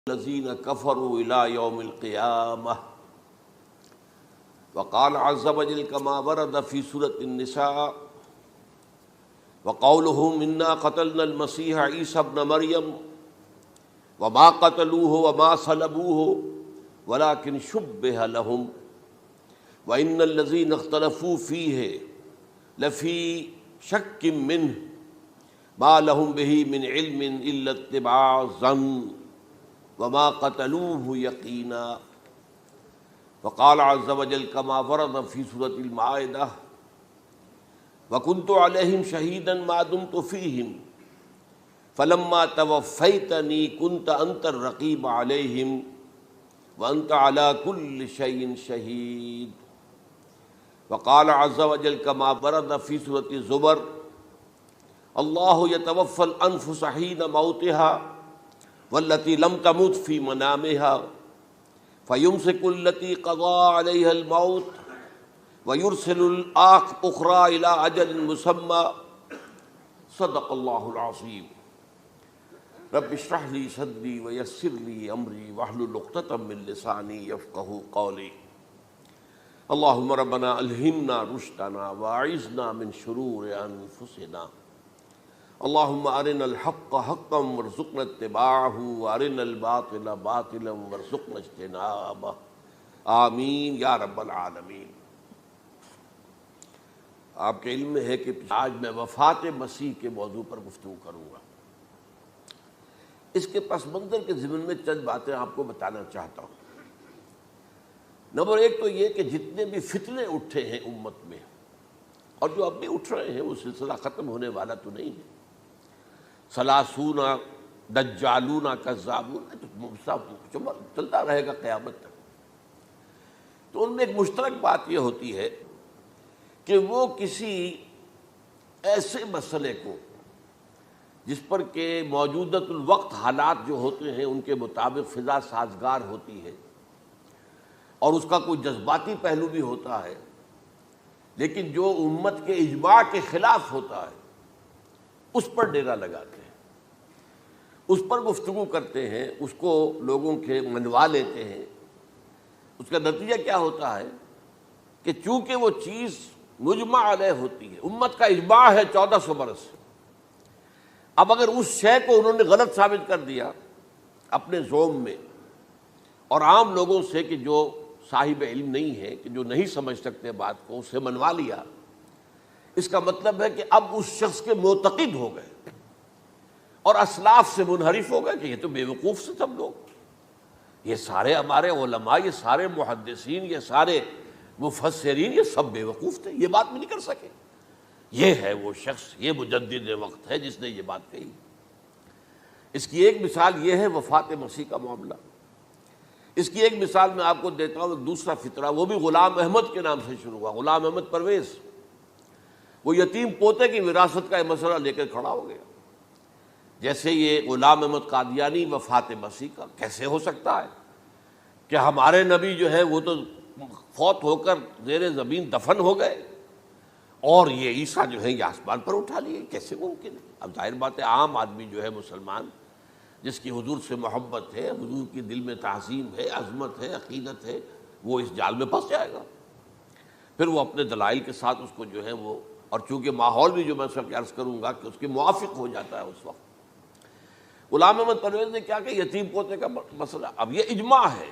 الذين كفروا إلى يوم القيامة. وقال عز وجل كما ورد في سورة النساء وقولهم إنا قتلنا المسيح عيسى ابن مريم وما قتلوه وما صلبوه ولكن شبه لهم وإن الذين اختلفوا فيه لفي شك منه ما لهم به من علم إلا اتباع الظن وما قتلوه يقينا. وقال عز وجل كما ورد في سورة المائدة وكنت عليهم شهيدا ما دمت فيهم فلما توفيتني كنت أنت الرقيب عليهم وأنت على كل شيء شهيد. وقال عز وجل كما ورد في سورة الزمر الله يتوفى الأنفس حين موتها والتي لم تمت في منامها فيمسك التي قضى عليها الموت ويرسل الأخرى إلى أجل مسمى. صدق الله العظيم. رب اشرح لي صدري ويسر لي أمري واحلل عقدة من لساني يفقهوا قولي. اللهم ربنا ألهمنا رشدنا وأعذنا من شرور أنفسنا. اللهم أرنا الحق حقا وارزقنا اتباعه وأرنا الباطل باطلا وارزقنا اجتنابه. آمین یا رب العالمین. آپ کے علم میں ہے کہ آج میں وفات مسیح کے موضوع پر گفتگو کروں گا. اس کے پس منظر کے ضمن میں چند باتیں آپ کو بتانا چاہتا ہوں. نمبر ایک تو یہ کہ جتنے بھی فتنے اٹھے ہیں امت میں اور جو اب بھی اٹھ رہے ہیں وہ سلسلہ ختم ہونے والا تو نہیں ہے. ثلاثون دجالون کذابون چلتا رہے گا قیامت تک. تو ان میں ایک مشترک بات یہ ہوتی ہے کہ وہ کسی ایسے مسئلے کو جس پر کہ موجودۃ الوقت حالات جو ہوتے ہیں ان کے مطابق فضا سازگار ہوتی ہے اور اس کا کوئی جذباتی پہلو بھی ہوتا ہے، لیکن جو امت کے اجماع کے خلاف ہوتا ہے اس پر ڈیرا لگاتے ہیں، اس پر گفتگو کرتے ہیں، اس کو لوگوں کے منوا لیتے ہیں. اس کا نتیجہ کیا ہوتا ہے کہ چونکہ وہ چیز مجمع علیہ ہوتی ہے، امت کا اجماع ہے 1400 برس، اب اگر اس شے کو انہوں نے غلط ثابت کر دیا اپنے زوم میں اور عام لوگوں سے کہ جو صاحب علم نہیں ہے، کہ جو نہیں سمجھ سکتے بات کو، اسے منوا لیا، اس کا مطلب ہے کہ اب اس شخص کے معتقد ہو گئے اور اسلاف سے منحرف ہو گئے کہ یہ تو بے وقوف سے سب لوگ، یہ سارے ہمارے علماء، یہ سارے محدثین، یہ سارے مفسرین، یہ سب بے وقوف تھے، یہ بات بھی نہیں کر سکے. یہ ہے وہ شخص، یہ مجدد وقت ہے جس نے یہ بات کہی. اس کی ایک مثال یہ ہے وفات مسیح کا معاملہ. اس کی ایک مثال میں آپ کو دیتا ہوں. دوسرا فطرہ وہ بھی غلام احمد کے نام سے شروع ہوا، غلام احمد پرویز. وہ یتیم پوتے کی وراثت کا یہ مسئلہ لے کر کھڑا ہو گیا. جیسے یہ غلام احمد قادیانی وفات مسیح کا کیسے ہو سکتا ہے کہ ہمارے نبی جو ہے وہ تو فوت ہو کر زیر زمین دفن ہو گئے اور یہ عیسیٰ جو ہے یہ آسمان پر اٹھا لیے، کیسے ممکن ہے؟ اب ظاہر بات ہے عام آدمی جو ہے مسلمان جس کی حضور سے محبت ہے، حضور کی دل میں تعظیم ہے، عظمت ہے، عقیدت ہے، وہ اس جال میں پھنس جائے گا. پھر وہ اپنے دلائل کے ساتھ اس کو جو ہے وہ، اور چونکہ ماحول بھی جو میں سب کے عرض کروں گا کہ اس کے موافق ہو جاتا ہے اس وقت. غلام احمد پرویز نے کیا کہ یتیم پوتے کا مسئلہ، اب یہ اجماع ہے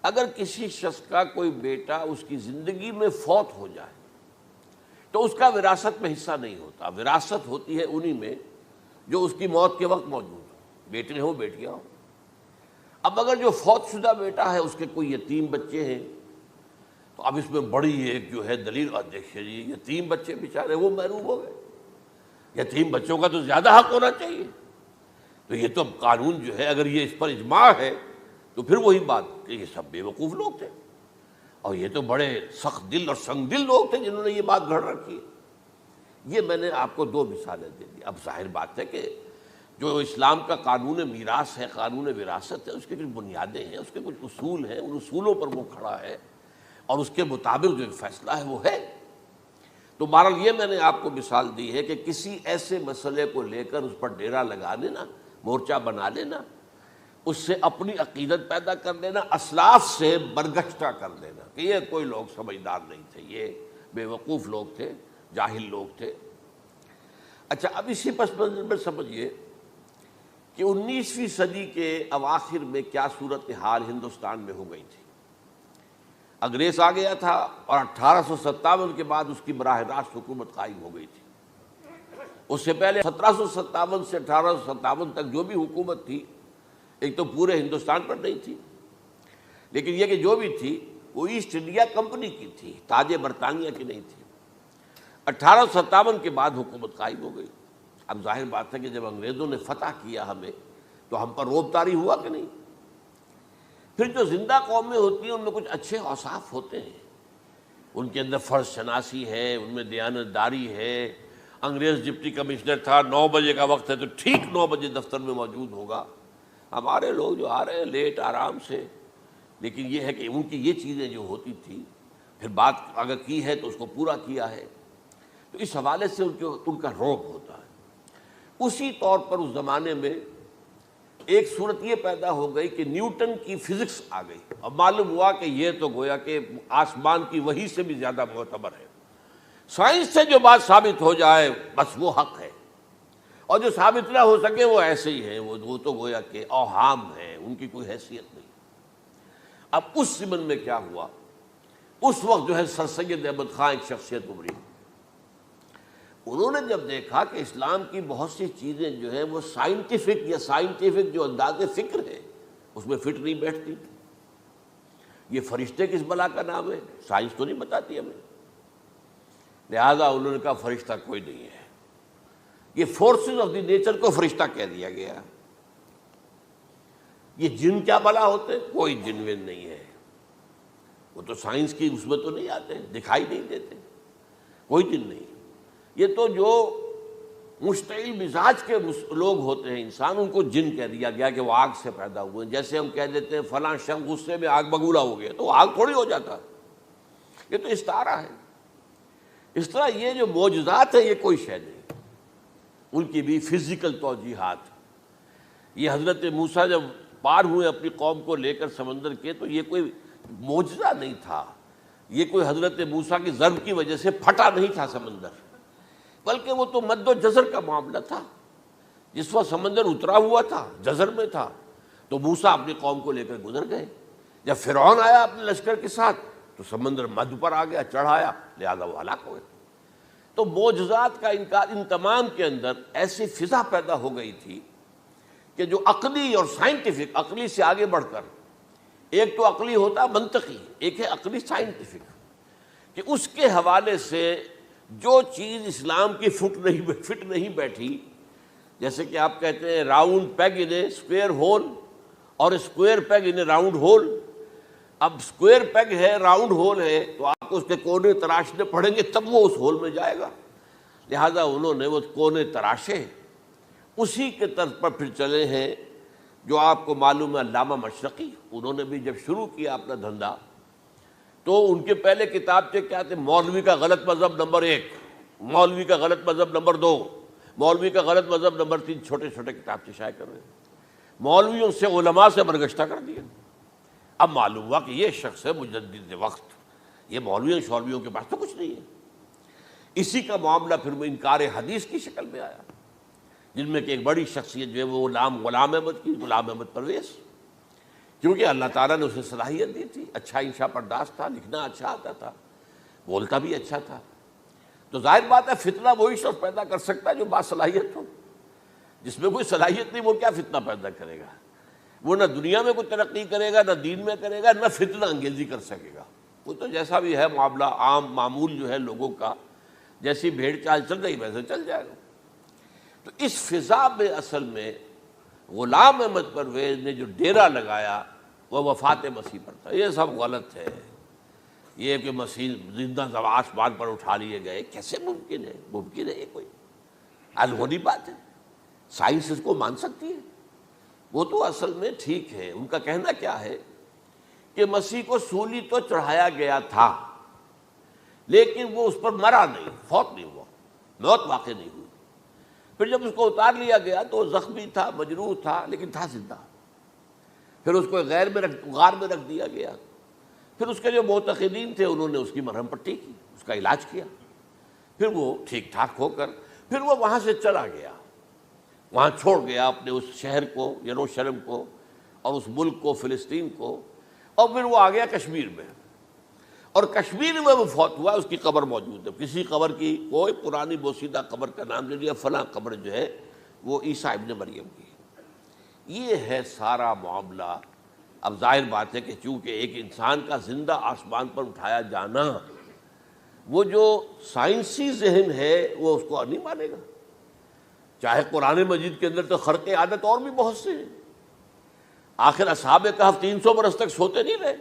اگر کسی شخص کا کوئی بیٹا اس کی زندگی میں فوت ہو جائے تو اس کا وراثت میں حصہ نہیں ہوتا. وراثت ہوتی ہے انہی میں جو اس کی موت کے وقت موجود ہو، بیٹے ہوں بیٹیاں ہوں. اب اگر جو فوت شدہ بیٹا ہے اس کے کوئی یتیم بچے ہیں تو اب اس میں بڑی ایک جو ہے دلیل، اور دیکھیے جی یتیم بچے بیچارے وہ محروم ہو گئے، یتیم بچوں کا تو زیادہ حق ہونا چاہیے. تو یہ تو قانون جو ہے اگر یہ اس پر اجماع ہے تو پھر وہی بات کہ یہ سب بے وقوف لوگ تھے اور یہ تو بڑے سخت دل اور سنگ دل لوگ تھے جنہوں نے یہ بات گھڑ رکھی ہے. یہ میں نے آپ کو دو مثالیں دے دی. اب ظاہر بات ہے کہ جو اسلام کا قانون میراث ہے، قانون وراثت ہے، اس کے کچھ بنیادیں ہیں، اس کے کچھ اصول ہیں، ان اصولوں پر وہ کھڑا ہے اور اس کے مطابق جو فیصلہ ہے وہ ہے. تو بہرحال یہ میں نے آپ کو مثال دی ہے کہ کسی ایسے مسئلے کو لے کر اس پر ڈیرا لگا لینا، مورچہ بنا لینا، اس سے اپنی عقیدت پیدا کر لینا، اسلاف سے برگشتہ کر دینا کہ یہ کوئی لوگ سمجھدار نہیں تھے، یہ بے وقوف لوگ تھے، جاہل لوگ تھے۔ اچھا، اب اسی پس منظر میں سمجھیے کہ 19ویں صدی کے اواخر میں کیا صورتحال ہندوستان میں ہو گئی تھی۔ انگریز آ گیا تھا اور 1857 کے بعد اس کی براہ راست حکومت قائم ہو گئی تھی۔ اس سے پہلے 1757 سے 1857 تک جو بھی حکومت تھی، ایک تو پورے ہندوستان پر نہیں تھی، لیکن یہ کہ جو بھی تھی وہ ایسٹ انڈیا کمپنی کی تھی، تاج برطانیہ کی نہیں تھی۔ 1857 کے بعد حکومت قائم ہو گئی۔ اب ظاہر بات ہے کہ جب انگریزوں نے فتح کیا ہمیں تو ہم پر روب طاری ہوا کہ نہیں۔ پھر جو زندہ قومیں ہوتی ہیں ان میں کچھ اچھے اوصاف ہوتے ہیں، ان کے اندر فرض شناسی ہے، ان میں دیانت داری ہے۔ انگریز ڈپٹی کمشنر تھا، 9 بجے کا وقت ہے تو ٹھیک 9 بجے دفتر میں موجود ہوگا۔ ہمارے لوگ جو آ رہے ہیں لیٹ آرام سے، لیکن یہ ہے کہ ان کی یہ چیزیں جو ہوتی تھی، پھر بات اگر کی ہے تو اس کو پورا کیا ہے، تو اس حوالے سے ان کا رعب ہوتا ہے۔ اسی طور پر اس زمانے میں ایک صورت یہ پیدا ہو گئی کہ نیوٹن کی فزکس آ گئی، اب معلوم ہوا کہ یہ تو گویا کہ آسمان کی وحی سے بھی زیادہ معتبر ہے۔ سائنس سے جو بات ثابت ہو جائے بس وہ حق ہے، اور جو ثابت نہ ہو سکے وہ ایسے ہی ہیں، وہ تو گویا کہ اوہام ہیں، ان کی کوئی حیثیت نہیں۔ اب اس زمن میں کیا ہوا، اس وقت جو ہے سر سید احمد خان ایک شخصیت ابھری۔ انہوں نے جب دیکھا کہ اسلام کی بہت سی چیزیں جو ہیں وہ سائنٹیفک جو انداز فکر ہے اس میں فٹ نہیں بیٹھتی۔ یہ فرشتے کس بلا کا نام ہے، سائنس تو نہیں بتاتی ہمیں، لہذا انہوں نے کہا فرشتہ کوئی نہیں ہے، یہ فورسز آف دی نیچر کو فرشتہ کہہ دیا گیا۔ یہ جن کیا بلا ہوتے، کوئی جن ون نہیں ہے، وہ تو سائنس کی اس میں تو نہیں آتے، دکھائی نہیں دیتے، کوئی جن نہیں۔ یہ تو جو مشتعل مزاج کے لوگ ہوتے ہیں انسان، ان کو جن کہہ دیا گیا کہ وہ آگ سے پیدا ہوئے ہیں۔ جیسے ہم کہہ دیتے ہیں فلاں شخص غصے میں آگ بگولا ہو گیا، تو وہ آگ تھوڑی ہو جاتا، یہ تو استعارہ ہے۔ اس طرح یہ جو معجزات ہیں یہ کوئی شے نہیں، ان کی بھی فزیکل توجیحات۔ یہ حضرت موسیٰ جب پار ہوئے اپنی قوم کو لے کر سمندر کے، تو یہ کوئی معجزہ نہیں تھا، یہ کوئی حضرت موسیٰ کی ضرب کی وجہ سے پھٹا نہیں تھا سمندر، بلکہ وہ تو مد و جزر کا معاملہ تھا۔ جس وقت سمندر اترا ہوا تھا، جزر میں تھا، تو موسیٰ اپنی قوم کو لے کر گزر گئے۔ جب فرعون آیا اپنے لشکر کے ساتھ تو سمندر مد پر آ گیا، چڑھایا، لہذا وہ ہلاک ہوئے۔ تو معجزات کا انکار، ان تمام کے اندر ایسی فضا پیدا ہو گئی تھی کہ جو عقلی اور سائنٹیفک، عقلی سے آگے بڑھ کر، ایک تو عقلی ہوتا منطقی، ایک ہے عقلی سائنٹیفک، کہ اس کے حوالے سے جو چیز اسلام کی فٹ نہیں بیٹھی، جیسے کہ آپ کہتے ہیں round peg in a square hole اور square peg in a round hole. اب اسکوئر پیگ ہے، راؤنڈ ہول ہے، تو آپ کو اس کے کونے تراشنے پڑیں گے تب وہ اس ہول میں جائے گا، لہذا انہوں نے وہ کونے تراشے۔ اسی کے طرز پر پھر چلے ہیں جو آپ کو معلوم ہے علامہ مشرقی، انہوں نے بھی جب شروع کیا اپنا دھندا تو ان کے پہلے کتابچے کیا تھے، مولوی کا غلط مذہب نمبر 1، مولوی کا غلط مذہب نمبر 2، مولوی کا غلط مذہب نمبر 3، چھوٹے چھوٹے کتابچے شائع کر رہے ہیں۔ مولویوں سے علماء سے برگشتہ کر دیا۔ اب معلوم ہوا کہ یہ شخص ہے مجدد وقت، یہ مولویوں شولویوں کے پاس تو کچھ نہیں ہے۔ اسی کا معاملہ پھر وہ انکار حدیث کی شکل میں آیا، جن میں کہ ایک بڑی شخصیت جو ہے وہ غلام احمد کی، غلام احمد پرویز، کیونکہ اللہ تعالیٰ نے اسے صلاحیت دی تھی، اچھا انشا پرداز تھا، لکھنا اچھا آتا تھا، بولتا بھی اچھا تھا، تو ظاہر بات ہے فتنہ وہی شخص پیدا کر سکتا ہے جو باصلاحیت ہو۔ جس میں کوئی صلاحیت نہیں وہ کیا فتنہ پیدا کرے گا، وہ نہ دنیا میں کوئی ترقی کرے گا، نہ دین میں کرے گا، نہ فتنہ انگیزی کر سکے گا۔ وہ تو جیسا بھی ہے معاملہ عام معمول جو ہے لوگوں کا، جیسی بھیڑ چال چل رہی ویسے چل جائے گا۔ تو اس فضا میں اصل میں غلام احمد پرویز نے جو ڈیرا لگایا وہ وفات مسیح پر تھا۔ یہ سب غلط ہے، یہ کہ مسیح زندہ آسمان پر اٹھا لیے گئے، کیسے ممکن ہے؟ ممکن ہے یہ کوئی الہونی بات ہے؟ سائنس اس کو مان سکتی ہے؟ وہ تو اصل میں ٹھیک ہے، ان کا کہنا کیا ہے کہ مسیح کو سولی تو چڑھایا گیا تھا لیکن وہ اس پر مرا نہیں، فوت نہیں ہوا، موت واقع نہیں ہوئی۔ پھر جب اس کو اتار لیا گیا تو وہ زخمی تھا، مجروح تھا، لیکن تھا زندہ۔ پھر اس کو غار میں رکھ دیا گیا، پھر اس کے جو معتقدین تھے انہوں نے اس کی مرہم پٹی کی، اس کا علاج کیا، پھر وہ ٹھیک ٹھاک ہو کر پھر وہ وہاں سے چلا گیا، وہاں چھوڑ گیا اپنے اس شہر کو، یروشلم کو، اور اس ملک کو، فلسطین کو، اور پھر وہ آ گیا کشمیر میں، اور کشمیر میں وہ فوت ہوا، اس کی قبر موجود ہے۔ کسی قبر کی کوئی پرانی بوسیدہ قبر کا نام دے دیا، فلاں قبر جو ہے وہ عیسیٰ ابن مریم کی ہے۔ یہ ہے سارا معاملہ۔ اب ظاہر بات ہے کہ چونکہ ایک انسان کا زندہ آسمان پر اٹھایا جانا، وہ جو سائنسی ذہن ہے وہ اس کو نہیں مانے گا، چاہے قرآن مجید کے اندر تو خرق عادت اور بھی بہت سے ہیں۔ آخر اصحاب کہف 300 برس تک سوتے نہیں رہے،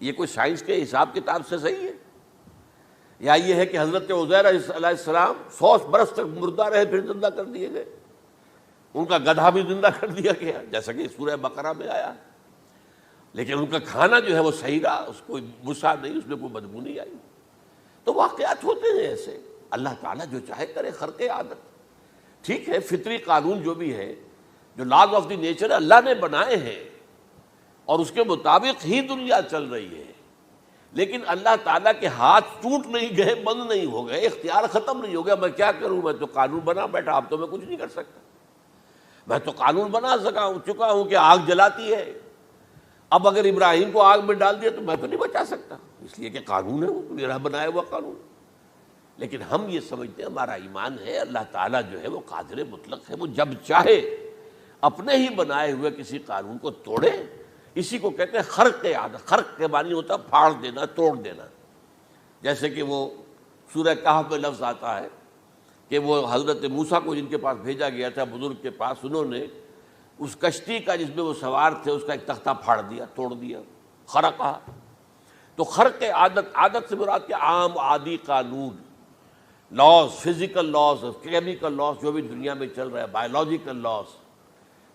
یہ کوئی سائنس کے حساب کتاب سے صحیح ہے؟ یا یہ ہے کہ حضرت عزیر علیہ السلام 100 برس تک مردہ رہے پھر زندہ کر دیے گئے، ان کا گدھا بھی زندہ کر دیا گیا جیسا کہ سورہ بقرہ میں آیا، لیکن ان کا کھانا جو ہے وہ صحیح رہا، اس کو بسا نہیں، اس میں کوئی بدبو نہیں آئی۔ تو واقعات ہوتے ہیں ایسے، اللہ تعالیٰ جو چاہے کرے، خرق عادت ٹھیک ہے، فطری قانون جو بھی ہے، جو لاز آف دی نیچر اللہ نے بنائے ہیں اور اس کے مطابق ہی دنیا چل رہی ہے، لیکن اللہ تعالیٰ کے ہاتھ ٹوٹ نہیں گئے، بند نہیں ہو گئے، اختیار ختم نہیں ہو گیا۔ میں کیا کروں، میں تو قانون بنا بیٹھا، اب تو میں کچھ نہیں کر سکتا۔ میں تو قانون بنا چکا ہوں کہ آگ جلاتی ہے، اب اگر ابراہیم کو آگ میں ڈال دیا تو میں تو نہیں بچا سکتا، اس لیے کہ قانون ہے، وہ میرا بنایا ہوا قانون۔ لیکن ہم یہ سمجھتے ہیں، ہمارا ایمان ہے اللہ تعالیٰ جو ہے وہ قادر مطلق ہے، وہ جب چاہے اپنے ہی بنائے ہوئے کسی قانون کو توڑے۔ اسی کو کہتے ہیں خرق عادت۔ خرق کے معنی ہوتا ہے پھاڑ دینا، توڑ دینا۔ جیسے کہ وہ سورہ کہف میں لفظ آتا ہے کہ وہ حضرت موسیٰ کو جن کے پاس بھیجا گیا تھا، بزرگ کے پاس، انہوں نے اس کشتی کا جس میں وہ سوار تھے اس کا ایک تختہ پھاڑ دیا، توڑ دیا، خرقہ۔ تو خرق عادت سے مراد کیا؟ عام عادی قانون، laws, physical laws, chemical laws, جو بھی دنیا میں چل رہا ہے، بایولوجیکل لاز،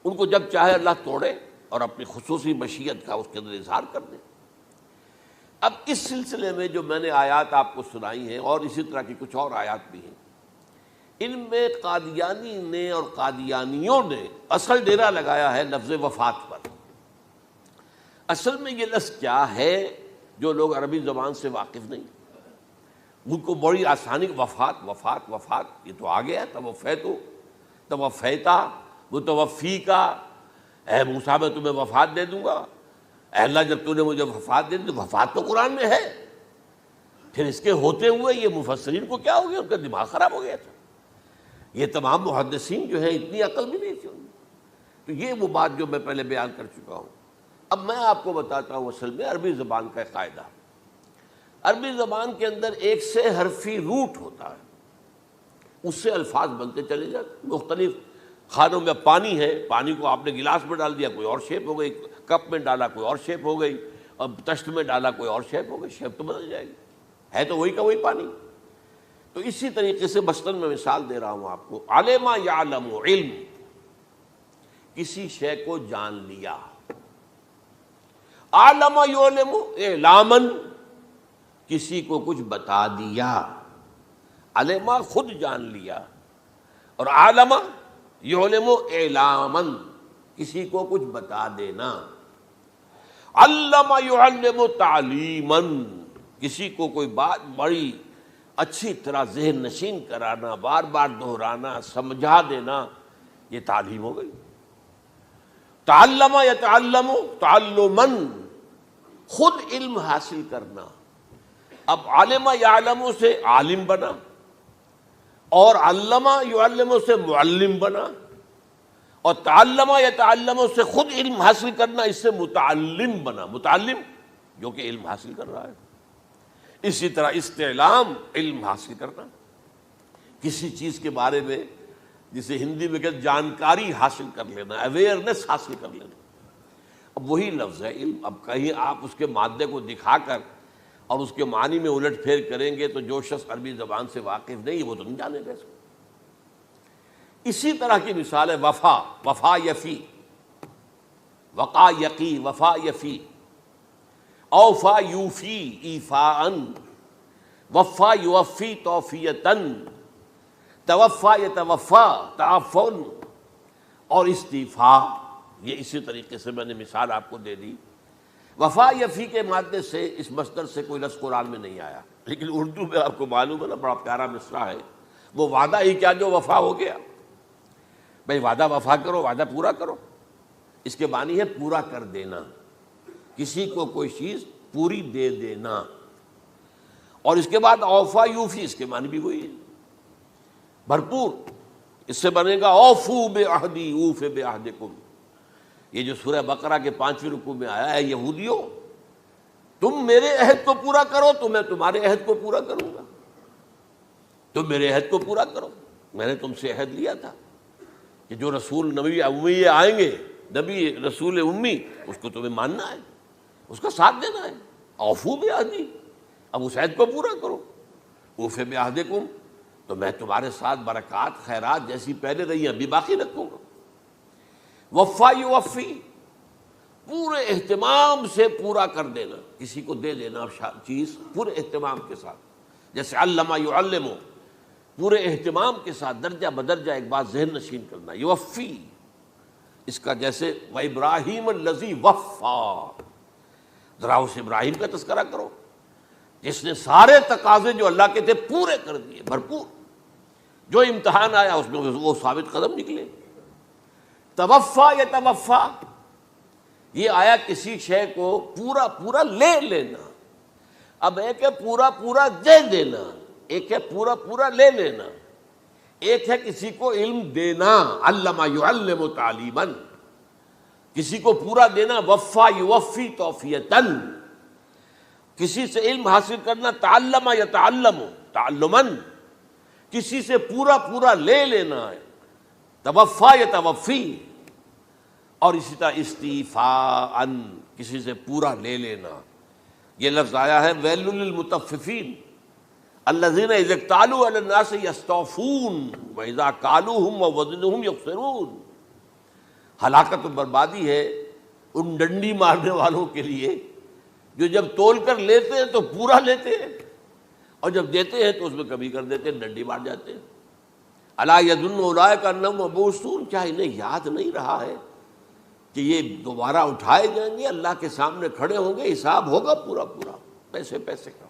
ان کو جب چاہے اللہ توڑے اور اپنی خصوصی مشیت کا اس کے اندر اظہار کر دے۔ اب اس سلسلے میں جو میں نے آیات آپ کو سنائی ہیں، اور اسی طرح کی کچھ اور آیات بھی ہیں، ان میں قادیانی نے اور قادیانیوں نے اصل ڈیرا لگایا ہے لفظ وفات پر۔ اصل میں یہ لفظ کیا ہے جو لوگ عربی زبان سے واقف نہیں، ان کو بڑی آسانی، وفات وفات وفات، یہ تو آ گیا، توفیتو، توفیتا، متوفی کا، اے موسیٰ میں تمہیں وفات دے دوں گا، اے اللہ جب تو نے مجھے وفات دے دی، تو وفات تو قرآن میں ہے۔ پھر اس کے ہوتے ہوئے یہ مفسرین کو کیا ہو گیا، ان کا دماغ خراب ہو گیا تھا۔ یہ تمام محدثین جو ہیں اتنی عقل بھی نہیں تھی ان میں۔ تو یہ وہ بات جو میں پہلے بیان کر چکا ہوں۔ اب میں آپ کو بتاتا ہوں اصل میں عربی زبان کا قاعدہ۔ عربی زبان کے اندر ایک سے حرفی روٹ ہوتا ہے، اس سے الفاظ بنتے چلے جاتے ہیں۔ مختلف خانوں میں پانی ہے، پانی کو آپ نے گلاس میں ڈال دیا، کوئی اور شیپ ہو گئی، کپ میں ڈالا کوئی اور شیپ ہو گئی، اور تشت میں ڈالا کوئی اور شیپ ہو گئی، شیپ تو بدل جائے گی، ہے تو وہی کا وہی پانی۔ تو اسی طریقے سے مثلاً میں مثال دے رہا ہوں آپ کو، علم یعلم، علم، کسی شے کو جان لیا، علم یعلم اعلاماً، کسی کو کچھ بتا دیا، علمہ خود جان لیا، اور علمہ یعلم اعلاماً، کسی کو کچھ بتا دینا، علم یعلم تعلیماً، کسی کو کوئی بات بڑی اچھی طرح ذہن نشین کرانا، بار بار دہرانا، سمجھا دینا، یہ تعلیم ہو گئی۔ تعلم یتعلم تعلماً، خود علم حاصل کرنا۔ اب علم یعلم سے عالم بنا، اور علم یعلم سے معلم بنا، اور تعلم یتعلم سے خود علم حاصل کرنا، اس سے متعلم بنا، متعلم جو کہ علم حاصل کر رہا ہے۔ اسی طرح استعلام، علم حاصل کرنا، کسی چیز کے بارے میں، جسے ہندی میں کہتے جانکاری حاصل کر لینا، اویئرنیس حاصل کر لینا۔ اب وہی لفظ ہے علم۔ اب کہیں آپ اس کے مادے کو دکھا کر اور اس کے معنی میں الٹ پھیر کریں گے تو جو شخص عربی زبان سے واقف نہیں وہ تو نہیں جانے گا اس کو۔ اسی طرح کی مثال ہے وفا، وفا یفی، وقا یقی، وفا یفی، اوفا یوفی ایفاءً، وفا یوفی توفیتاً، توفا یتوفا تعفن، اور استیفا یہ اسی طریقے سے میں نے مثال آپ کو دے دی. وفا یفی کے مادے سے اس مصدر سے کوئی لفظ قرآن میں نہیں آیا، لیکن اردو میں آپ کو معلوم ہے نا بڑا پیارا مصرع ہے، وہ وعدہ ہی کیا جو وفا ہو گیا. بھائی وعدہ وفا کرو، وعدہ پورا کرو. اس کے معنی ہے پورا کر دینا، کسی کو کوئی چیز پوری دے دینا. اور اس کے بعد اوفا یوفی، اس کے معنی بھی وہی ہے، بھرپور. اس سے بنے گا اوفو بعہدی اوف بعہدکم. یہ جو سورہ بقرہ کے 5ویں رکوع میں آیا ہے، یہودیوں تم میرے عہد کو پورا کرو تو میں تمہارے عہد کو پورا کروں گا. تم میرے عہد کو پورا کرو، میں نے تم سے عہد لیا تھا کہ جو رسول نبی امی آئیں گے، نبی رسول امی، اس کو تمہیں ماننا ہے، اس کا ساتھ دینا ہے. اوفو بعہدی، اب اس عہد کو پورا کرو. اوف بعہدکم، تو میں تمہارے ساتھ برکات خیرات جیسی پہلے رہی ہیں ابھی باقی رکھوں گا. وفا یوفی، پورے اہتمام سے پورا کر دینا، کسی کو دے دینا چیز پورے اہتمام کے ساتھ. جیسے علم یعلم، پورے اہتمام کے ساتھ درجہ بدرجہ ایک بات ذہن نشین کرنا. یوفی، اس کا جیسے وَإِبْرَاهِيمَ الَّذِي وَفَّى، ذرا اس ابراہیم کا تذکرہ کرو جس نے سارے تقاضے جو اللہ کے تھے پورے کر دیے، بھرپور. جو امتحان آیا اس میں وہ ثابت قدم نکلے. توفا یا توفا، یہ آیا کسی شے کو پورا پورا لے لینا. اب ایک ہے پورا پورا دے دینا، ایک ہے پورا پورا لے لینا. ایک ہے کسی کو علم دینا، علم یعلم تعلیما، کسی کو پورا دینا. وفا یوفی توفیتن، کسی سے علم حاصل کرنا. تعلم یتعلم تعلما، کسی سے پورا پورا لے لینا ہے. توفا یا توفی. اور اسی طرح استیفاء، کسی سے پورا لے لینا. یہ لفظ آیا ہے ویل للمطففین الذین اذا اکتالوا علی الناس یستوفون واذا کالوہم ووزنوہم یخسرون. ہلاکت و بربادی ہے ان ڈنڈی مارنے والوں کے لیے جو جب تول کر لیتے ہیں تو پورا لیتے ہیں، اور جب دیتے ہیں تو اس میں کمی کر دیتے ہیں، ڈنڈی مار جاتے ہیں. الا یظن اولئک انہم مبعوثون، کیا انہیں یاد نہیں رہا ہے کہ یہ دوبارہ اٹھائے جائیں گے، اللہ کے سامنے کھڑے ہوں گے، حساب ہوگا پورا پورا پیسے پیسے کا.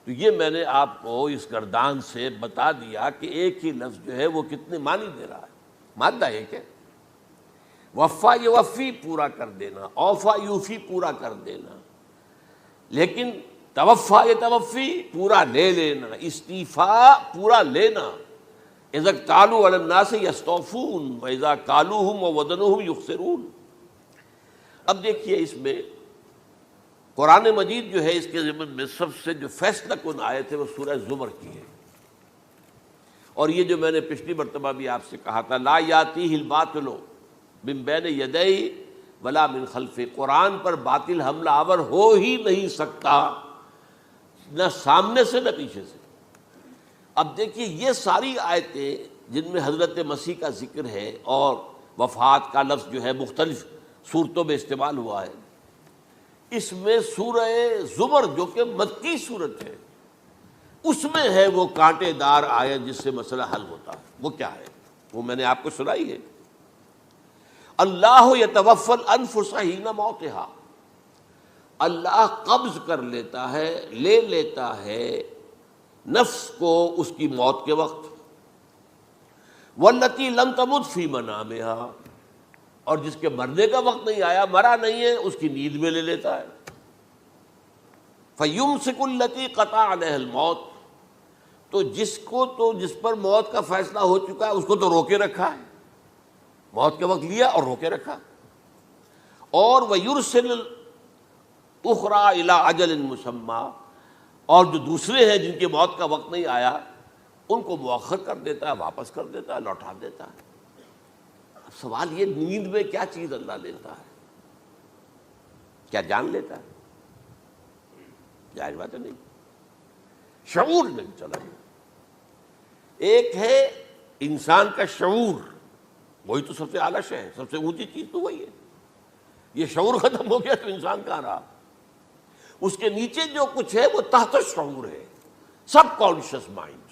تو یہ میں نے آپ کو اس گردان سے بتا دیا کہ ایک ہی لفظ جو ہے وہ کتنے معنی دے رہا ہے. مادہ ایک ہے، وفا یوفی پورا کر دینا، اوفا یوفی پورا کر دینا. لیکن توفا یا توفی پورا لے لینا، استیفاء پورا لینا. اذا اکتالوا علی الناس یستوفون واذا کالوہم ووزنوہم یخسرون. اب دیکھیے اس میں قرآن مجید جو ہے اس کے ضمن میں سب سے جو فیصلہ کن آیت ہے وہ سورہ زمر کی ہے. اور یہ جو میں نے پچھلی مرتبہ بھی آپ سے کہا تھا، لا یاتیہ الباطل من بین یدیہ ولا من خلفہ، قرآن پر باطل حملہ آور ہو ہی نہیں سکتا، نہ سامنے سے نہ پیچھے سے. اب دیکھیے یہ ساری آیتیں جن میں حضرت مسیح کا ذکر ہے اور وفات کا لفظ جو ہے مختلف صورتوں میں استعمال ہوا ہے، اس میں سورہ زمر جو کہ مکی صورت ہے اس میں ہے وہ کانٹے دار آیت جس سے مسئلہ حل ہوتا ہے. وہ کیا ہے؟ وہ میں نے آپ کو سنائی ہے. اللہ یتوفی الانفس حین موتہا، اللہ قبض کر لیتا ہے، لے لیتا ہے نفس کو اس کی موت کے وقت. واللتی لم تمت فی منامہا، اور جس کے مرنے کا وقت نہیں آیا، مرا نہیں ہے، اس کی نیند میں لے لیتا ہے. فیمسک التی قطع علیہ الموت، تو جس پر موت کا فیصلہ ہو چکا ہے اس کو تو روکے رکھا ہے، موت کے وقت لیا اور روکے رکھا. اور ویرسل اخرى الی اجل مسمی، اور جو دوسرے ہیں جن کی موت کا وقت نہیں آیا ان کو مؤخر کر دیتا ہے، واپس کر دیتا ہے، لوٹا دیتا ہے. اب سوال یہ، نیند میں کیا چیز اللہ لیتا ہے؟ کیا جان لیتا ہے؟ جائز بات ہے نہیں، شعور میں چلا گیا. ایک ہے انسان کا شعور، وہی تو سب سے اعلیٰ شے ہے، سب سے اونچی چیز تو وہی ہے. یہ شعور ختم ہو گیا تو انسان کہاں رہا؟ اس کے نیچے جو کچھ ہے وہ تحت شعور ہے، سب کانشیس مائنڈ.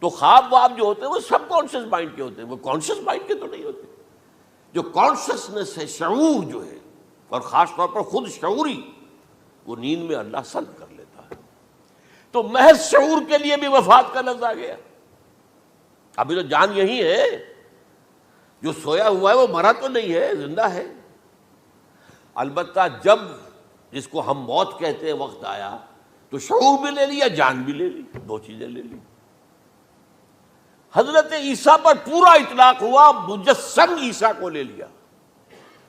تو خواب واب جو ہوتے ہیں وہ سب کانشیس مائنڈ کے ہوتے ہیں، وہ کانشیس مائنڈ کے تو نہیں ہوتے. جو کانشسنس ہے، شعور جو ہے، اور خاص طور پر خود شعوری، وہ نیند میں اللہ سلب کر لیتا ہے۔ تو محض شعور کے لیے بھی وفات کا لفظ آ گیا۔ ابھی تو جان یہی ہے، جو سویا ہوا ہے وہ مرا تو نہیں ہے، زندہ ہے۔ البتہ جب جس کو ہم موت کہتے ہیں وقت آیا تو شعور بھی لے لیا، جان بھی لے لی، دو چیزیں لے لی۔ حضرت عیسیٰ پر پورا اطلاق ہوا، مجسم عیسیٰ کو لے لیا،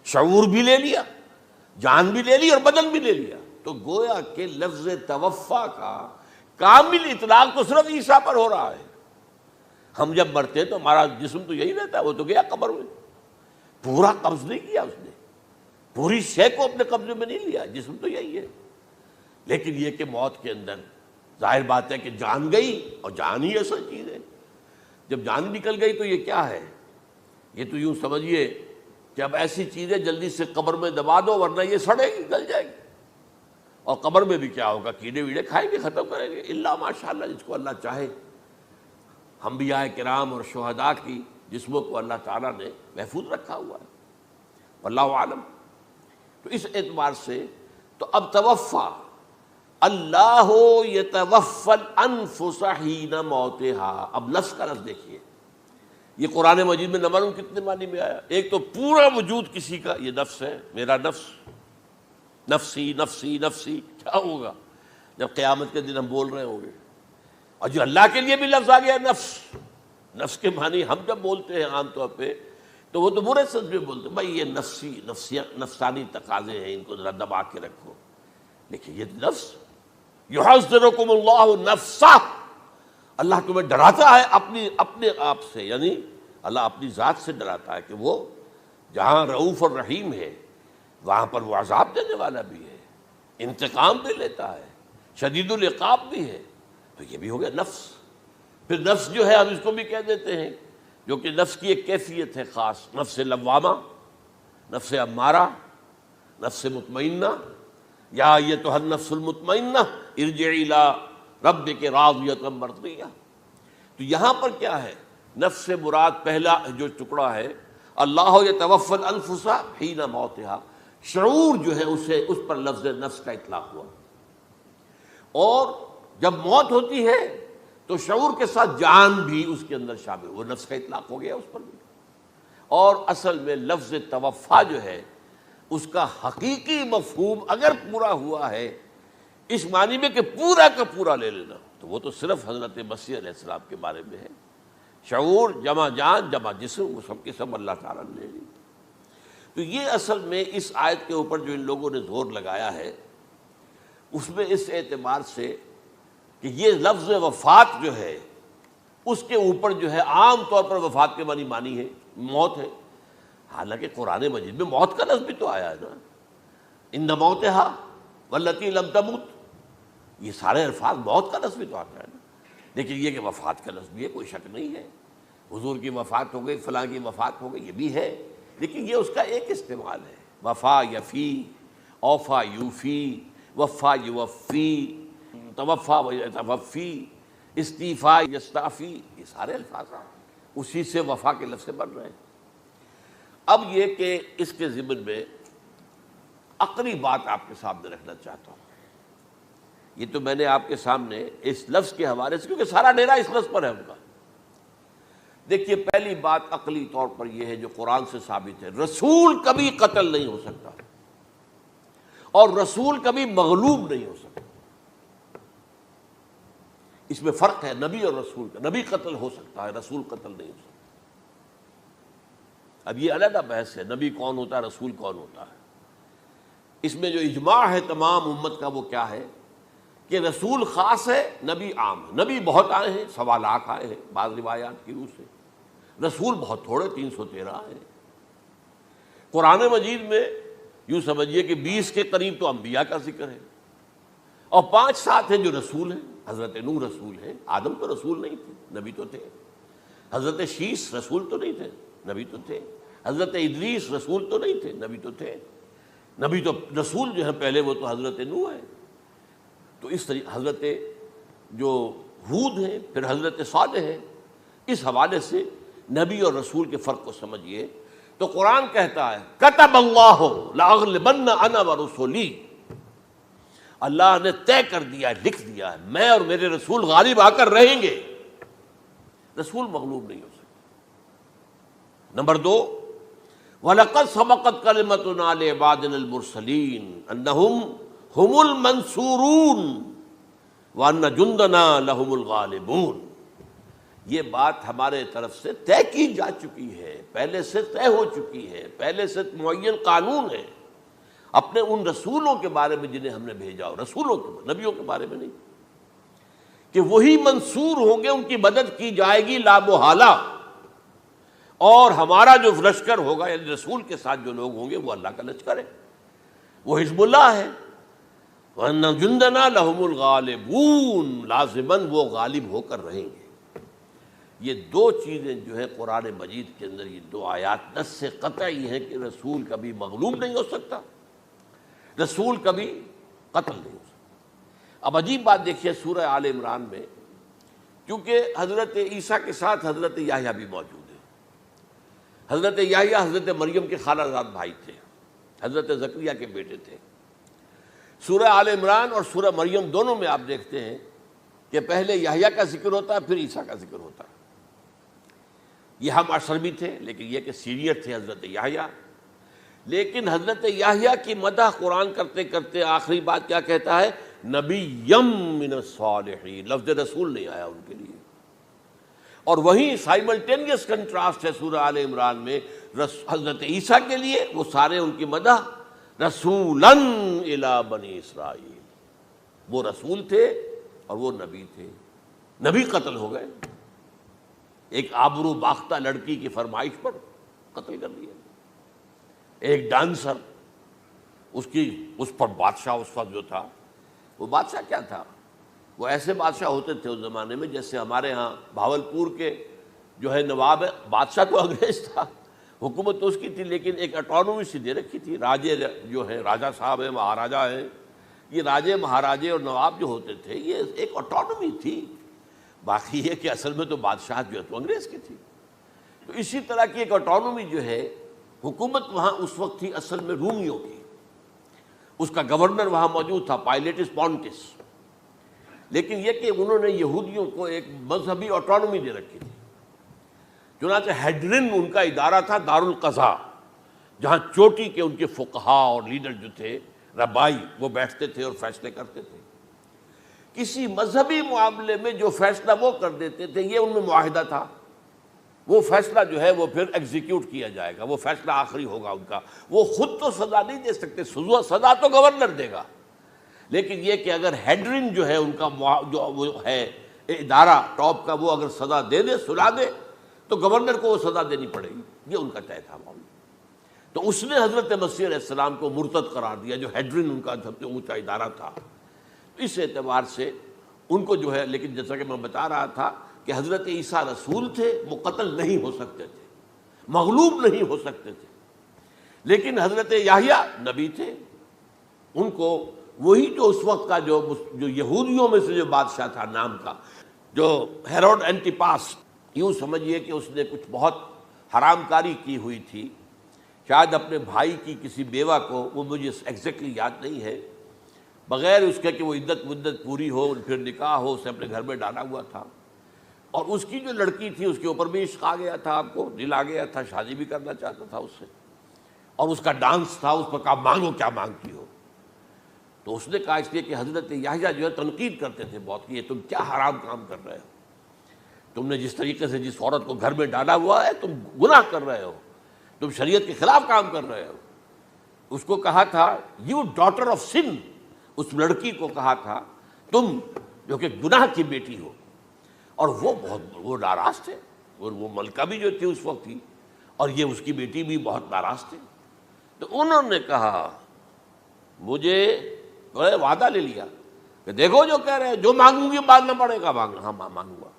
شعور بھی لے لیا، جان بھی لے لی اور بدن بھی لے لیا۔ تو گویا کہ لفظ توفا کا کامل اطلاق تو صرف عیسیٰ پر ہو رہا ہے۔ ہم جب مرتے تو ہمارا جسم تو یہی رہتا ہے، وہ تو گیا قبر میں، پورا قبض نہیں کیا اس نے، پوری شے کو اپنے قبضے میں نہیں لیا، جسم تو یہی ہے۔ لیکن یہ کہ موت کے اندر ظاہر بات ہے کہ جان گئی، اور جان ہی اصل چیز ہے۔ جب جان نکل گئی تو یہ کیا ہے؟ یہ تو یوں سمجھیے کہ اب ایسی چیزیں جلدی سے قبر میں دبا دو ورنہ یہ سڑے گی، گل جائے گی، اور قبر میں بھی کیا ہوگا؟ کیڑے ویڑے کھائیں گے، ختم کریں گے، الا ماشاءاللہ جس کو اللہ چاہے۔ انبیاء کرام اور شہداء کی جسموں کو اللہ تعالیٰ نے محفوظ رکھا ہوا ہے، واللہ عالم۔ تو اس اعتبار سے تو اب توفا، اللہ یتوفی الانفس حین موتها، اب لفظ کا لفظ دیکھیے، یہ قرآن مجید میں نہ معلوم کتنے معنی میں آیا۔ ایک تو پورا وجود کسی کا یہ نفس ہے، میرا نفس، نفسی نفسی نفسی، کیا ہوگا جب قیامت کے دن ہم بول رہے ہوں گے؟ اور جو اللہ کے لیے بھی لفظ آ گیا نفس، نفس کے معنی ہم جب بولتے ہیں عام طور پہ تو وہ تو برے سمجھ میں بولتے ہیں، بھائی یہ نفسانی تقاضے ہیں، ان کو ذرا دبا کے رکھو۔ لیکن یہ نفس، یحذرکم اللہ نفسہ، اللہ تمہیں ڈراتا ہے اپنے آپ سے، یعنی اللہ اپنی ذات سے ڈراتا ہے کہ وہ جہاں رؤوف اور رحیم ہے وہاں پر وہ عذاب دینے والا بھی ہے، انتقام بھی لیتا ہے، شدید العقاب بھی ہے۔ تو یہ بھی ہو گیا نفس۔ پھر نفس جو ہے ہم اس کو بھی کہہ دیتے ہیں، جو کہ نفس کی ایک کیفیت ہے خاص، نفس لوامہ، نفس امارہ، نفس مطمئنہ، یا ایتھا النفس المطمئنہ ارجعی الی ربک راضیۃ مرضیہ۔ تو یہاں پر کیا ہے؟ نفس سے مراد پہلا جو ٹکڑا ہے، اللہ یتوفی الانفس حین موتها، شعور جو ہے اسے، اس پر لفظ نفس کا اطلاق ہوا۔ اور جب موت ہوتی ہے تو شعور کے ساتھ جان بھی اس کے اندر شامل، وہ نفس کا اطلاق ہو گیا اس پر بھی۔ اور اصل میں لفظ توفا جو ہے اس کا حقیقی مفہوم اگر پورا ہوا ہے اس معنی میں کہ پورا کا پورا لے لینا، تو وہ تو صرف حضرت مسیح علیہ السلام کے بارے میں ہے۔ شعور جمع جان جمع جسم، وہ سب کے سب اللہ تعالیٰ نے لے لی۔ تو یہ اصل میں اس آیت کے اوپر جو ان لوگوں نے زور لگایا ہے، اس میں اس اعتبار سے کہ یہ لفظ وفات جو ہے اس کے اوپر جو ہے عام طور پر وفات کے معنی ہے موت ہے، حالانکہ قرآن مجید میں موت کا لفظ بھی تو آیا ہے نا، ان موتہا واللتی لم تمت، یہ سارے الفاظ موت کا لفظ بھی تو آتا ہے نا۔ لیکن یہ کہ وفات کا لفظ بھی ہے، کوئی شک نہیں ہے، حضور کی وفات ہو گئی، فلاں کی وفات ہو گئی، یہ بھی ہے، لیکن یہ اس کا ایک استعمال ہے۔ وفا یفی، اوفا یوفی، وفا یوفی، توفا و یتوفی، استیفا یستعفی، یہ سارے الفاظ اسی سے وفا کے لفظ سے بن رہے ہیں۔ اب یہ کہ اس کے ضمن میں عقلی بات آپ کے سامنے رکھنا چاہتا ہوں۔ یہ تو میں نے آپ کے سامنے اس لفظ کے حوالے سے، کیونکہ سارا ڈیرا اس لفظ پر ہے ان کا۔ دیکھیے پہلی بات عقلی طور پر یہ ہے جو قرآن سے ثابت ہے، رسول کبھی قتل نہیں ہو سکتا، اور رسول کبھی مغلوب نہیں ہو سکتا۔ اس میں فرق ہے نبی اور رسول کا، نبی قتل ہو سکتا ہے، رسول قتل نہیں ہو سکتا۔ اب یہ علیحدہ بحث ہے، نبی کون ہوتا ہے، رسول کون ہوتا ہے۔ اس میں جو اجماع ہے تمام امت کا وہ کیا ہے کہ رسول خاص ہے، نبی عام ہے۔ نبی بہت آئے ہیں، 1.25 لاکھ آئے ہیں بعض روایات کی روح سے، رسول بہت تھوڑے، 313 آئے ہیں۔ قرآن مجید میں یوں سمجھیے کہ 20 کے قریب تو انبیاء کا ذکر ہے، اور 5-7 ہیں جو رسول ہیں۔ حضرت نوح رسول ہیں، آدم تو رسول نہیں تھے، نبی تو تھے۔ حضرت شیس رسول تو نہیں تھے، نبی تو تھے۔ حضرت ادریس رسول تو نہیں تھے، نبی تو تھے۔ نبی تو رسول جو ہے پہلے وہ تو حضرت نوح ہے۔ تو اس طریقے حضرت جو ہود ہیں، پھر حضرت صالح ہے۔ اس حوالے سے نبی اور رسول کے فرق کو سمجھیے تو قرآن کہتا ہے کتب اللہ لاغلبن انا ورسلی، اللہ نے طے کر دیا ہے، لکھ دیا ہے، میں اور میرے رسول غالب آ کر رہیں گے، رسول مغلوب نہیں ہو سکتے۔ نمبر 2، وَلَقَدْ سَبَقَتْ كَلِمَتُنَا لِعِبَادِنَا الْمُرْسَلِينَ أَنَّهُمْ هُمُ الْمَنْصُورُونَ وَأَنَّ جُنْدَنَا لَهُمُ الْغَالِبُونَ، یہ بات ہمارے طرف سے طے کی جا چکی ہے، پہلے سے طے ہو چکی ہے، پہلے سے معین قانون ہے، اپنے ان رسولوں کے بارے میں جنہیں ہم نے بھیجا، رسولوں کے، نبیوں کے بارے میں نہیں، کہ وہی منصور ہوں گے، ان کی مدد کی جائے گی لا محالہ، اور ہمارا جو لشکر ہوگا، یعنی رسول کے ساتھ جو لوگ ہوں گے وہ اللہ کا لشکر ہے، وہ حزب اللہ ہے۔ وَأَنَّ جُنْدَنَا لَهُمُ الْغَالِبُونَ، لازماً وہ غالب ہو کر رہیں گے۔ یہ دو چیزیں جو ہے قرآن مجید کے اندر، یہ دو آیات نص سے قطعی ہیں کہ رسول کبھی مغلوب نہیں ہو سکتا، رسول کبھی قتل نہیں ہو سکتا۔ اب عجیب بات دیکھیے سورہ آل عمران میں، کیونکہ حضرت عیسیٰ کے ساتھ حضرت یحییٰ بھی موجود ہیں۔ حضرت یحییٰ حضرت مریم کے خالہ زاد بھائی تھے، حضرت زکریا کے بیٹے تھے۔ سورہ آل عمران اور سورہ مریم دونوں میں آپ دیکھتے ہیں کہ پہلے یحییٰ کا ذکر ہوتا ہے، پھر عیسیٰ کا ذکر ہوتا ہے۔ یہ ہم عصر بھی تھے، لیکن یہ کہ سینئر تھے حضرت یحییٰ، لیکن حضرت یحییٰ کی مدح قرآن کرتے کرتے آخری بات کیا کہتا ہے؟ نبیم من الصالحین، لفظ رسول نہیں آیا ان کے لیے۔ اور وہیں سائملٹینیس کنٹراسٹ ہے سورہ آل عمران میں حضرت عیسیٰ کے لیے، وہ سارے ان کی مدح رسولاً الی بنی اسرائیل، وہ رسول تھے اور وہ نبی تھے۔ نبی قتل ہو گئے، ایک آبرو باختہ لڑکی کی فرمائش پر قتل کر دیا، ایک ڈانسر، اس پر بادشاہ اس وقت جو تھا، وہ بادشاہ کیا تھا؟ وہ ایسے بادشاہ ہوتے تھے اس زمانے میں جیسے ہمارے ہاں بھاولپور کے جو ہے نواب، بادشاہ تو انگریز تھا، حکومت تو اس کی تھی، لیکن ایک اٹانومی سی دے رکھی تھی۔ راجے جو ہے، راجہ صاحب ہیں، مہاراجہ ہیں، یہ راجے مہاراجے اور نواب جو ہوتے تھے یہ ایک اٹانومی تھی، باقی یہ کہ اصل میں تو بادشاہ جو ہے تو انگریز کی تھی۔ تو اسی طرح کی ایک اٹانومی جو ہے حکومت وہاں اس وقت تھی اصل میں رومیوں کی، اس کا گورنر وہاں موجود تھا پائلیٹس پونٹس، لیکن یہ کہ انہوں نے یہودیوں کو ایک مذہبی اٹانومی دے رکھی تھی۔ چنانچہ ہیڈرن ان کا ادارہ تھا، دارالقضاء، جہاں چوٹی کے ان کے فقہا اور لیڈر جو تھے، ربائی، وہ بیٹھتے تھے اور فیصلے کرتے تھے۔ کسی مذہبی معاملے میں جو فیصلہ وہ کر دیتے تھے، یہ ان میں معاہدہ تھا، وہ فیصلہ جو ہے وہ پھر ایگزیکیوٹ کیا جائے گا، وہ فیصلہ آخری ہوگا ان کا۔ وہ خود تو سزا نہیں دے سکتے، سزا تو گورنر دے گا، لیکن یہ کہ اگر ہیڈرن جو ہے ان کا جو وہ ہے ادارہ ٹاپ کا، وہ اگر سزا دے دے، سلا دے، تو گورنر کو وہ سزا دینی پڑے گی، یہ ان کا طے تھا معاملہ۔ تو اس نے حضرت مسیح علیہ السلام کو مرتد قرار دیا، جو ہیڈرن ان کا سب سے اونچا ادارہ تھا۔ اس اعتبار سے ان کو جو ہے، لیکن جیسا کہ میں بتا رہا تھا کہ حضرت عیسیٰ رسول تھے، وہ قتل نہیں ہو سکتے تھے، مغلوب نہیں ہو سکتے تھے، لیکن حضرت یحییٰ نبی تھے، ان کو وہی جو اس وقت کا جو یہودیوں میں سے جو بادشاہ تھا نام کا، جو ہیروڈ اینٹیپاس، یوں سمجھیے کہ اس نے کچھ بہت حرام کاری کی ہوئی تھی، شاید اپنے بھائی کی کسی بیوہ کو، وہ مجھے ایگزیکٹلی یاد نہیں ہے، بغیر اس کے کہ وہ عدت مدت پوری ہو، پھر نکاح ہو، اسے اپنے گھر میں ڈالا ہوا تھا، اور اس کی جو لڑکی تھی اس کے اوپر بھی عشق آ گیا تھا، آپ کو دل آ گیا تھا، شادی بھی کرنا چاہتا تھا اس سے، اور اس کا ڈانس تھا، اس پر کہا مانگو کیا مانگتی ہو۔ تو اس نے کہا، اس لیے کہ حضرت یحییٰ جو ہے تنقید کرتے تھے بہت کہ یہ تم کیا حرام کام کر رہے ہو، تم نے جس طریقے سے جس عورت کو گھر میں ڈالا ہوا ہے، تم گناہ کر رہے ہو، تم شریعت کے خلاف کام کر رہے ہو۔ اس کو کہا تھا یو ڈاٹر آف سن، اس لڑکی کو کہا تھا تم جو کہ گناہ کی بیٹی ہو، اور وہ ناراض تھے، اور وہ ملکہ بھی جو تھی اس وقت تھی، اور یہ اس کی بیٹی بھی بہت ناراض تھی۔ تو انہوں نے کہا، مجھے وعدہ لے لیا کہ دیکھو جو کہہ رہے ہیں، جو مانگوں گی مانگنا پڑے گا، ہاں مانگوں گا،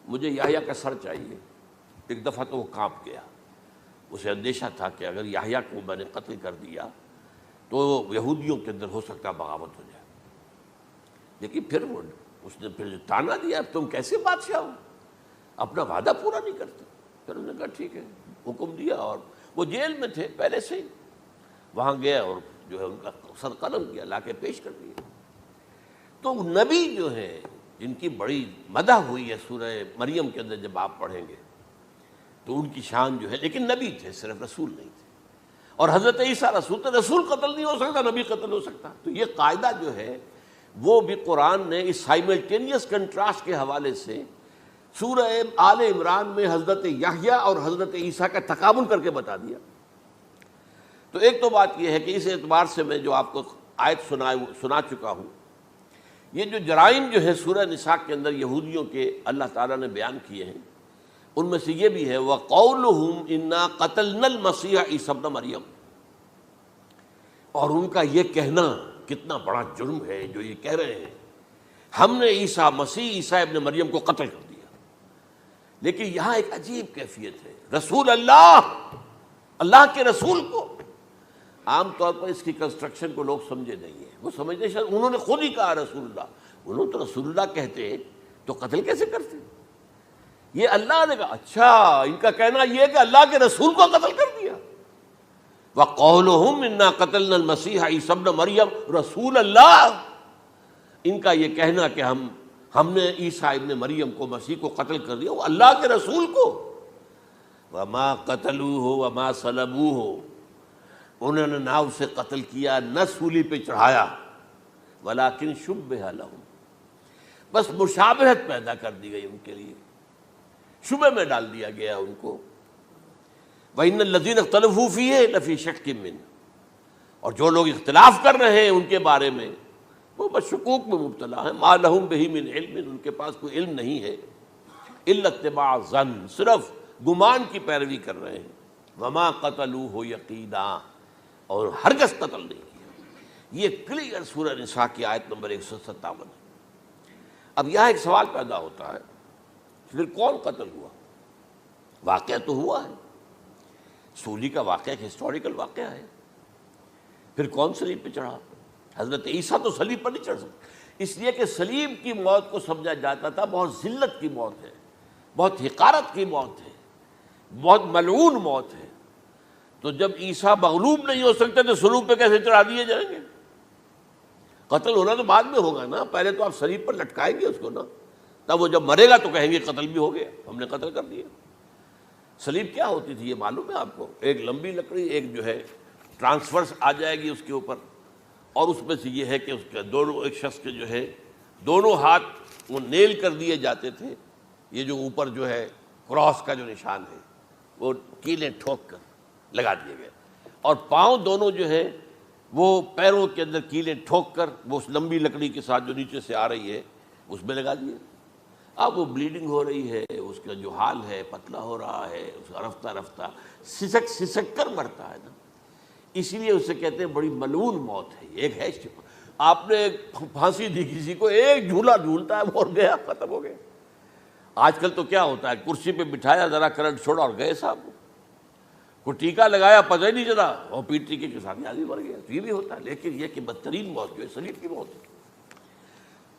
مجھے یحییٰ کا سر چاہیے۔ ایک دفعہ تو وہ کانپ گیا، اسے اندیشہ تھا کہ اگر یحییٰ کو میں نے قتل کر دیا تو یہودیوں کے اندر ہو سکتا بغاوت ہو جائے، لیکن پھر اس نے پھر تانا دیا، تم کیسے بادشاہ ہو، اپنا وعدہ پورا نہیں کرتے۔ پھر انہوں نے کہا ٹھیک ہے، حکم دیا، اور وہ جیل میں تھے پہلے سے ہی، وہاں گیا اور جو ہے ان کا سر قلم کیا، لا کے پیش کر دیا۔ تو نبی جو ہے جن کی بڑی مدح ہوئی ہے سورہ مریم کے اندر، جب آپ پڑھیں گے تو ان کی شان جو ہے، لیکن نبی تھے، صرف رسول نہیں تھے۔ اور حضرت عیسیٰ رسول تھے، رسول قتل نہیں ہو سکتا، نبی قتل ہو سکتا۔ تو یہ قاعدہ جو ہے وہ بھی قرآن نے اس سائملٹینیس کنٹراسٹ کے حوالے سے سورہ آل عمران میں حضرت یحییٰ اور حضرت عیسیٰ کا تقابل کر کے بتا دیا۔ تو ایک تو بات یہ ہے کہ اس اعتبار سے میں جو آپ کو آیت سنا چکا ہوں، یہ جو جرائم جو ہے سورہ نساء کے اندر یہودیوں کے اللہ تعالیٰ نے بیان کیے ہیں، ان میں سے یہ بھی ہے وَقَوْلُهُمْ إِنَّا قَتَلْنَا الْمَسِيحَ عِيسَى ابْنَ مریم، اور ان کا یہ کہنا کتنا بڑا جرم ہے جو یہ کہہ رہے ہیں ہم نے عیسیٰ ابن مریم کو قتل کر دیا۔ لیکن یہاں ایک عجیب کیفیت ہے، رسول اللہ کے رسول کو، عام طور پر اس کی کنسٹرکشن کو لوگ سمجھے نہیں ہیں، وہ سمجھتے شاید انہوں نے خود ہی کہا رسول اللہ، انہوں تو رسول اللہ کہتے تو قتل کیسے کرتے؟ یہ اللہ نے کہا، اچھا ان کا کہنا یہ ہے کہ اللہ کے رسول کو قتل کر دیا۔ وَقَوْلُهُمْ إِنَّا قَتَلْنَا الْمَسِيحَ عِيسَى ابْنَ مریم، رسول اللہ، ان کا یہ کہنا کہ ہم نے عیسیٰ ابن مریم کو، مسیح کو قتل کر دیا، وہ اللہ کے رسول کو۔ وَمَا قَتَلُوهُ وَمَا صَلَبُوهُ، انہوں نے نہ اسے قتل کیا نہ سولی پہ چڑھایا، وَلَٰكِن شُبِّهَ لَهُمْ، بس مشابہت پیدا کر دی گئی ان کے لیے، شبہ میں ڈال دیا گیا ان کو۔ وَإِنَّ الَّذِينَ اخْتَلَفُوا فِيهِ لَفِي شَكٍّ مِّنْهُ، اور جو لوگ اختلاف کر رہے ہیں ان کے بارے میں وہ بس شکوک میں مبتلا ہیں، مَا لَهُم بِهِ مِنْ عِلْمٍ، ان کے پاس کوئی علم نہیں ہے، إِلَّا اتِّبَاعَ الظَّنِّ، صرف گمان کی پیروی کر رہے ہیں۔ وَمَا قَتَلُوهُ يَقِينًا، اور ہرگز قتل نہیں کیا۔ یہ کلیئر سورہ نساء کی آیت نمبر 157 ہے۔ اب یہاں ایک سوال پیدا ہوتا ہے، پھر کون قتل ہوا؟ واقعہ تو ہوا ہے، سولی کا واقعہ ایک ہسٹوریکل واقعہ ہے، پھر کون صلیب پہ چڑھا؟ حضرت عیسیٰ تو صلیب پر نہیں چڑھ سکتے، اس لیے کہ صلیب کی موت کو سمجھا جاتا تھا بہت ذلت کی موت ہے، بہت حقارت کی موت ہے، بہت ملعون موت ہے۔ تو جب عیسیٰ مغلوب نہیں ہو سکتے تو صلیب پہ کیسے چڑھا دیے جائیں گے؟ قتل ہونا تو بعد میں ہوگا نا، پہلے تو آپ صلیب پر لٹکائیں گے اس کو نا، تب وہ جب مرے گا تو کہیں گے قتل بھی ہو گیا، ہم نے قتل کر دیا۔ صلیب کیا ہوتی تھی یہ معلوم ہے آپ کو؟ ایک لمبی لکڑی، ایک جو ہے ٹرانسفرس آ جائے گی اس کے اوپر، اور اس میں سے یہ ہے کہ اس کے دونوں، ایک شخص کے جو ہے دونوں ہاتھ وہ نیل کر دیے جاتے تھے، یہ جو اوپر جو ہے کراس کا جو نشان ہے وہ کیلیں ٹھوک کر لگا دیے گئے، اور پاؤں دونوں جو ہے وہ پیروں کے اندر کیلیں ٹھوک کر وہ اس لمبی لکڑی کے ساتھ جو نیچے سے آ رہی ہے اس میں لگا دیے۔ اب وہ بلیڈنگ ہو رہی ہے، اس کا جو حال ہے پتلا ہو رہا ہے، اس کا رفتہ رفتہ سسک کر مرتا ہے نا، اسی لیے اسے کہتے ہیں بڑی ملعون موت ہے۔ ایک ہے آپ نے پھانسی دی کسی کو، ایک جھولا جھولتا ہے وہ گیا، ختم ہو گیا۔ آج کل تو کیا ہوتا ہے، کرسی پہ بٹھایا، ذرا کرنٹ چھوڑا اور گئے صاحب، کوئی ٹیکا لگایا پتہ ہی نہیں چلا، اور پیٹ ٹیکے کے ساتھ آدمی مر گیا، تو یہ بھی ہوتا ہے۔ لیکن یہ کہ بدترین موت جو ہے صلیب کی موت ہے۔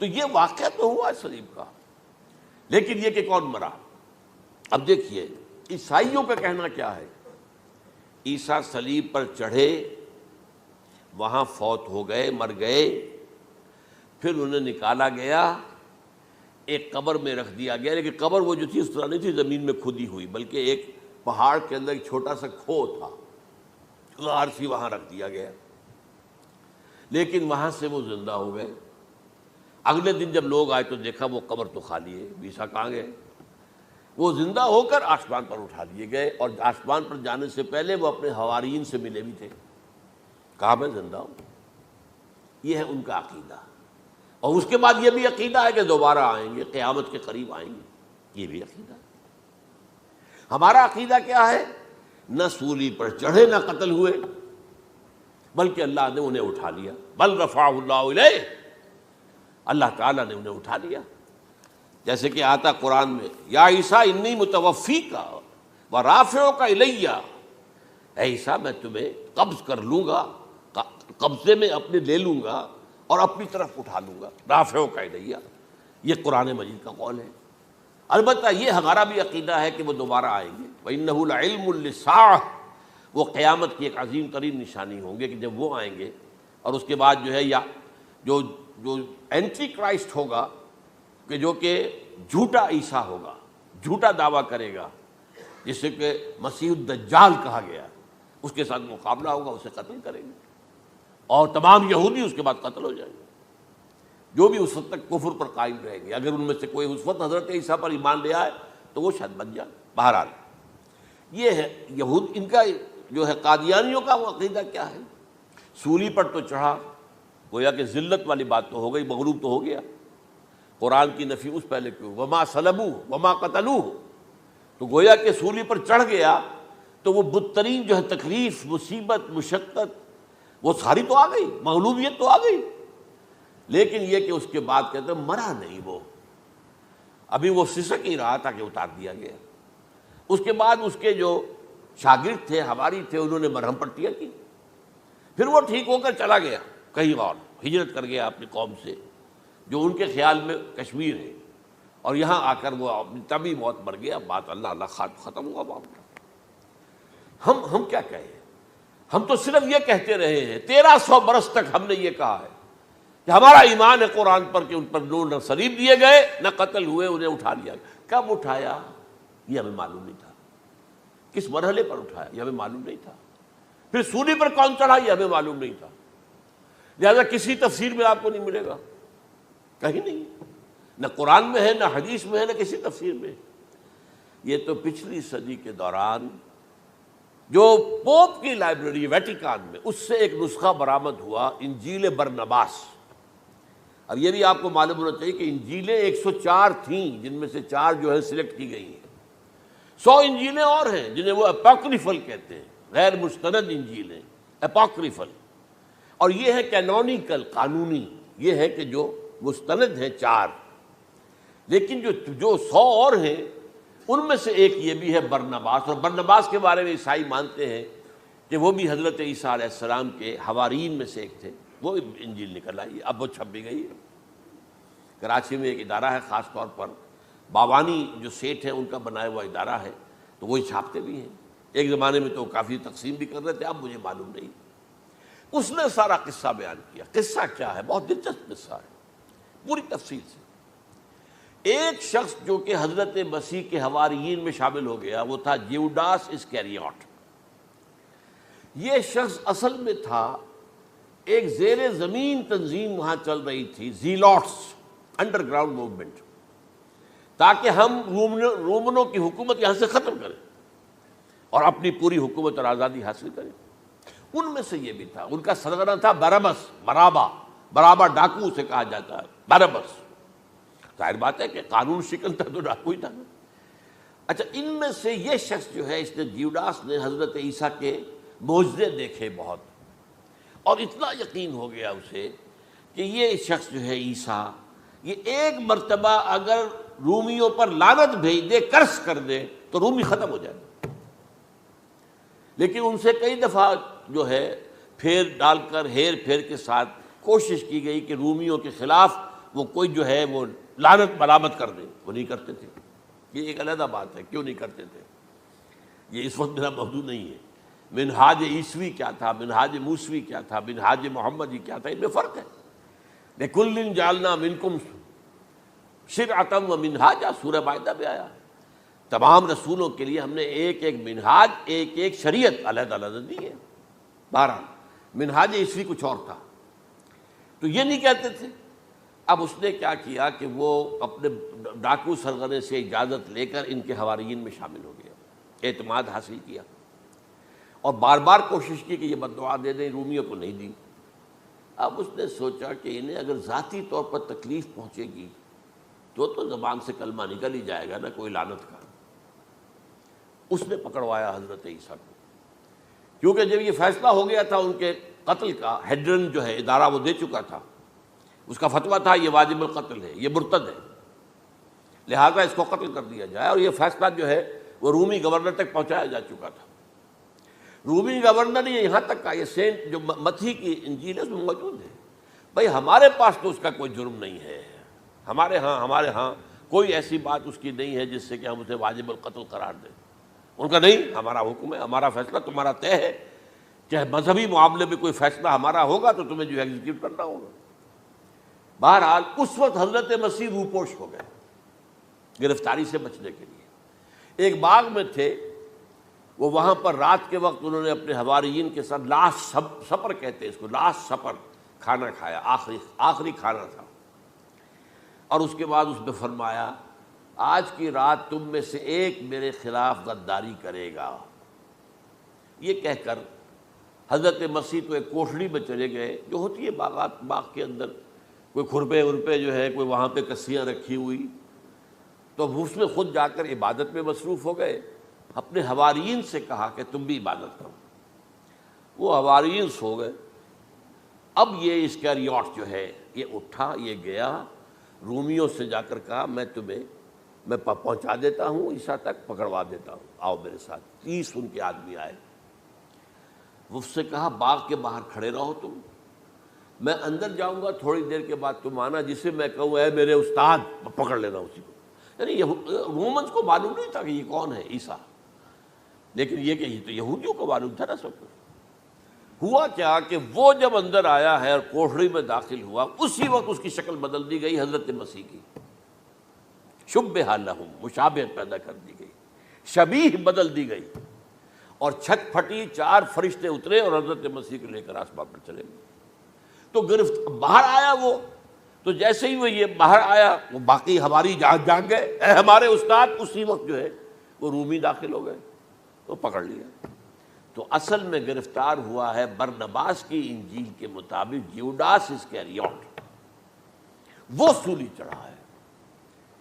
تو یہ واقعہ تو ہوا ہے صلیب کا، لیکن یہ کہ کون مرا؟ اب دیکھیے عیسائیوں کا کہنا کیا ہے، عیسیٰ صلیب پر چڑھے، وہاں فوت ہو گئے، مر گئے، پھر انہیں نکالا گیا، ایک قبر میں رکھ دیا گیا، لیکن قبر وہ جو تھی اس طرح نہیں تھی زمین میں کھودی ہوئی، بلکہ ایک پہاڑ کے اندر ایک چھوٹا سا کھو تھا، غار سی، وہاں رکھ دیا گیا، لیکن وہاں سے وہ زندہ ہو گئے۔ اگلے دن جب لوگ آئے تو دیکھا وہ قبر تو خالی ہے، عیسیٰ کہاں گئے؟ وہ زندہ ہو کر آسمان پر اٹھا دیے گئے، اور آسمان پر جانے سے پہلے وہ اپنے حواریین سے ملے بھی تھے، کہا میں زندہ ہوں۔ یہ ہے ان کا عقیدہ، اور اس کے بعد یہ بھی عقیدہ ہے کہ دوبارہ آئیں گے، قیامت کے قریب آئیں گے، یہ بھی عقیدہ ہے۔ ہمارا عقیدہ کیا ہے؟ نہ سولی پر چڑھے نہ قتل ہوئے، بلکہ اللہ نے انہیں اٹھا لیا، بل رفعہ اللہ الیہ، اللہ تعالیٰ نے انہیں اٹھا لیا۔ جیسے کہ آتا قرآن میں، یا عیسیٰ انی متوفیک ورافعک الیہ، اے عیسیٰ میں تمہیں قبض کر لوں گا، قبضے میں اپنے لے لوں گا اور اپنی طرف اٹھا لوں گا، رافعک الیہ، یہ قرآن مجید کا قول ہے۔ البتہ یہ ہمارا بھی عقیدہ ہے کہ وہ دوبارہ آئیں گے، وَإِنَّهُ لَعِلْمٌ لِلسَّاعَةِ وہ قیامت کی ایک عظیم ترین نشانی ہوں گے کہ جب وہ آئیں گے اور اس کے بعد جو ہے یا جو اینٹی کرائسٹ ہوگا کہ جو کہ جھوٹا عیسیٰ ہوگا، جھوٹا دعویٰ کرے گا، جسے کہ مسیح الدجال کہا گیا، اس کے ساتھ مقابلہ ہوگا، اسے قتل کریں گے اور تمام یہودی اس کے بعد قتل ہو جائیں گے، جو بھی اس وقت تک کفر پر قائم رہیں گے۔ اگر ان میں سے کوئی اس وقت حضرت عیسیٰ پر ایمان لے آئے تو وہ شاید بن جائے۔ بہرحال یہ ہے یہود، ان کا جو ہے قادیانیوں کا وہ عقیدہ کیا ہے، سولی پر تو چڑھا، گویا کہ ذلت والی بات تو ہو گئی، مغلوب تو ہو گیا، قرآن کی نفی اس پہلے کیوں، وما صلبوہ وما قتلوہ، تو گویا کہ سولی پر چڑھ گیا تو وہ بدترین جو ہے تکلیف، مصیبت، مشقت وہ ساری تو آ گئی، مغلوبیت تو آ گئی، لیکن یہ کہ اس کے بعد کہتے ہیں مرا نہیں، وہ ابھی وہ سسک ہی رہا تھا کہ اتار دیا گیا۔ اس کے بعد اس کے جو شاگرد تھے، حواری تھے، انہوں نے مرہم پٹیاں کی، پھر وہ ٹھیک ہو کر چلا گیا کہیں اور، ہجرت کر گیا اپنی قوم سے جو ان کے خیال میں کشمیر ہے، اور یہاں آ کر وہ طبی موت مر گیا۔ بات اللہ اللہ ختم ہوا معاملہ۔ ہم کیا کہیں، ہم تو صرف یہ کہتے رہے ہیں، 1300 برس تک ہم نے یہ کہا ہے کہ ہمارا ایمان ہے قرآن پر کہ ان پر نہ صلیب دیے گئے نہ قتل ہوئے، انہیں اٹھا لیا گیا۔ کب اٹھایا یہ ہمیں معلوم نہیں تھا، کس مرحلے پر اٹھایا یہ ہمیں معلوم نہیں تھا، پھر سولی پر کون چڑھا یہ ہمیں معلوم نہیں تھا، لہذا کسی تفسیر میں آپ کو نہیں ملے گا، کہیں نہیں، نہ قرآن میں ہے، نہ حدیث میں ہے، نہ کسی تفسیر میں۔ یہ تو پچھلی صدی کے دوران جو پوپ کی لائبریری ویٹیکان میں، اس سے ایک نسخہ برآمد ہوا، انجیل برنباس۔ اب یہ بھی آپ کو معلوم ہونا چاہیے کہ انجیلیں 104 تھیں، جن میں سے 4 جو ہے سلیکٹ کی گئی ہیں، 100 انجیلیں اور ہیں جنہیں وہ اپوکریفل کہتے ہیں، غیر مستند انجیلیں، اپوکریفل، اور یہ ہے کینونیکل، قانونی، یہ ہے کہ جو مستند ہیں 4، لیکن جو 100 اور ہیں ان میں سے ایک یہ بھی ہے برنباس، اور برنباس کے بارے میں عیسائی مانتے ہیں کہ وہ بھی حضرت عیسیٰ علیہ السلام کے حوارین میں سے ایک تھے، وہ انجیل نکل آئی، اب وہ چھپ بھی گئی ہے۔ کراچی میں ایک ادارہ ہے خاص طور پر، باوانی جو سیٹھ ہیں ان کا بنایا ہوا ادارہ ہے، تو وہی چھاپتے بھی ہیں، ایک زمانے میں تو کافی تقسیم بھی کر رہے تھے، اب مجھے معلوم نہیں۔ اس نے سارا قصہ بیان کیا۔ قصہ کیا ہے؟ بہت دلچسپ قصہ ہے، پوری تفصیل سے۔ ایک شخص جو کہ حضرت مسیح کے حواریین میں شامل ہو گیا، وہ تھا جیوڈاس اسکیریوٹ۔ یہ شخص اصل میں تھا ایک زیر زمین تنظیم وہاں چل رہی تھی، زیلوٹس، انڈر گراؤنڈ موومنٹ، تاکہ ہم رومنوں کی حکومت یہاں سے ختم کریں اور اپنی پوری حکومت اور آزادی حاصل کریں۔ ان میں سے یہ بھی تھا، ان کا سرغنہ تھا برابس، برابا ڈاکو سے کہا جاتا ہے، برابس۔ ظاہر بات ہے کہ قانون شکن تھا تو ڈاکو ہی تھا۔ اچھا، ان میں سے یہ شخص جو ہے، اس نے جیوڈاس نے حضرت عیسیٰ کے معجزے دیکھے بہت، اور اتنا یقین ہو گیا اسے کہ یہ شخص جو ہے عیسیٰ، یہ ایک مرتبہ اگر رومیوں پر لعنت بھیج دے، کرس کر دے، تو رومی ختم ہو جائے۔ لیکن ان سے کئی دفعہ جو ہے پھیر ڈال کر، ہیر پھیر کے ساتھ کوشش کی گئی کہ رومیوں کے خلاف وہ کوئی جو ہے وہ لعنت ملامت کر دے، وہ نہیں کرتے تھے۔ یہ ایک علیحدہ بات ہے، کیوں نہیں کرتے تھے، یہ اس وقت میرا موضوع نہیں ہے۔ منہاج عیسوی کیا تھا، منہاج موسوی کیا تھا، منہاج محمدی کیا تھا، ان میں فرق ہے۔ لِكُلٍّ جَعَلْنَا مِنْكُمْ شِرْعَةً وَمِنْهَاجًا، سورہ مائدہ میں آیا، تمام رسولوں کے لیے ہم نے ایک ایک منہاج، ایک ایک شریعت علیحدہ علیحدہ دی ہے۔ بہرحال منہاج عیسوی کچھ اور تھا، تو یہ نہیں کہتے تھے۔ اب اس نے کیا کیا کہ وہ اپنے ڈاکو سرغنے سے اجازت لے کر ان کے حواریین میں شامل ہو گیا، اعتماد حاصل کیا، اور بار بار کوشش کی کہ یہ بددعا دے دیں، رومیوں کو نہیں دی۔ اب اس نے سوچا کہ انہیں اگر ذاتی طور پر تکلیف پہنچے گی تو زبان سے کلمہ نکل ہی جائے گا نا کوئی لعنت کا۔ اس نے پکڑوایا حضرت عیسیٰ کو، کیونکہ جب یہ فیصلہ ہو گیا تھا ان کے قتل کا، ہیڈرن جو ہے ادارہ وہ دے چکا تھا، اس کا فتویٰ تھا یہ واجب القتل ہے، یہ مرتد ہے، لہذا اس کو قتل کر دیا جائے، اور یہ فیصلہ جو ہے وہ رومی گورنر تک پہنچایا جا چکا تھا۔ رومی گورنر نے یہاں تک کہا، یہ سینٹ جو متی کی انجیل ہے اس میں موجود ہے، بھائی ہمارے پاس تو اس کا کوئی جرم نہیں ہے، ہمارے ہاں کوئی ایسی بات اس کی نہیں ہے جس سے کہ ہم اسے واجب القتل قرار دیں۔ ان کا نہیں، ہمارا حکم ہے، ہمارا فیصلہ تمہارا طے ہے، چاہے مذہبی معاملے میں کوئی فیصلہ ہمارا ہوگا تو تمہیں جو ہے ایگزیکیوٹ کرنا ہوگا۔ بہرحال اس وقت حضرت مسیح روپوش ہو گئے گرفتاری سے بچنے کے لیے، ایک باغ میں تھے وہ، وہاں پر رات کے وقت انہوں نے اپنے حواریین کے ساتھ لاسٹ سپر کہتے ہیں اس کو، لاسٹ سپر کھانا کھایا، آخری کھانا تھا، اور اس کے بعد اس نے فرمایا آج کی رات تم میں سے ایک میرے خلاف غداری کرے گا۔ یہ کہہ کر حضرت مسیح تو ایک کوٹھڑی میں چلے گئے، جو ہوتی ہے باغ کے اندر، کوئی کھرپے ورپے جو ہے، کوئی وہاں پہ کسیاں رکھی ہوئی، تو اس میں خود جا کر عبادت میں مصروف ہو گئے۔ اپنے حواریین سے کہا کہ تم بھی عبادت کرو، وہ حواریین سو گئے۔ اب یہ اسکریوٹ جو ہے یہ اٹھا، یہ گیا رومیوں سے جا کر کہا میں پہنچا دیتا ہوں عیسیٰ تک، پکڑوا دیتا ہوں، آؤ میرے ساتھ۔ 30 ان کے آدمی آئے، اس سے کہا باغ کے باہر کھڑے رہو تم، میں اندر جاؤں گا، تھوڑی دیر کے بعد تم آنا، جسے میں کہوں اے میرے استاد، پکڑ لینا اسی کو۔ یعنی رومنس کو معلوم نہیں تھا کہ یہ کون ہے عیسیٰ، لیکن یہ کہ یہ تو یہودیوں کو معلوم تھا نا سب کچھ۔ ہوا کیا کہ وہ جب اندر آیا ہے اور کوٹھڑی میں داخل ہوا، اسی وقت اس کی شکل بدل دی گئی حضرت مسیح کی، شبہ لہم، مشابہت پیدا کر دی گئی، شبیہ بدل دی گئی، اور چھت پھٹی، 4 فرشتے اترے اور حضرت مسیح کو لے کر آسمان پر چلے گئے۔ تو باہر آیا وہ، تو جیسے ہی وہ یہ باہر آیا، وہ باقی ہماری جان گئے، اے ہمارے استاد، اسی وقت جو ہے وہ رومی داخل ہو گئے، تو پکڑ لیا۔ تو اصل میں گرفتار ہوا ہے برنباس کی انجیل کے مطابق یوڈاس اسکریوٹ، وہ سولی چڑھا ہے۔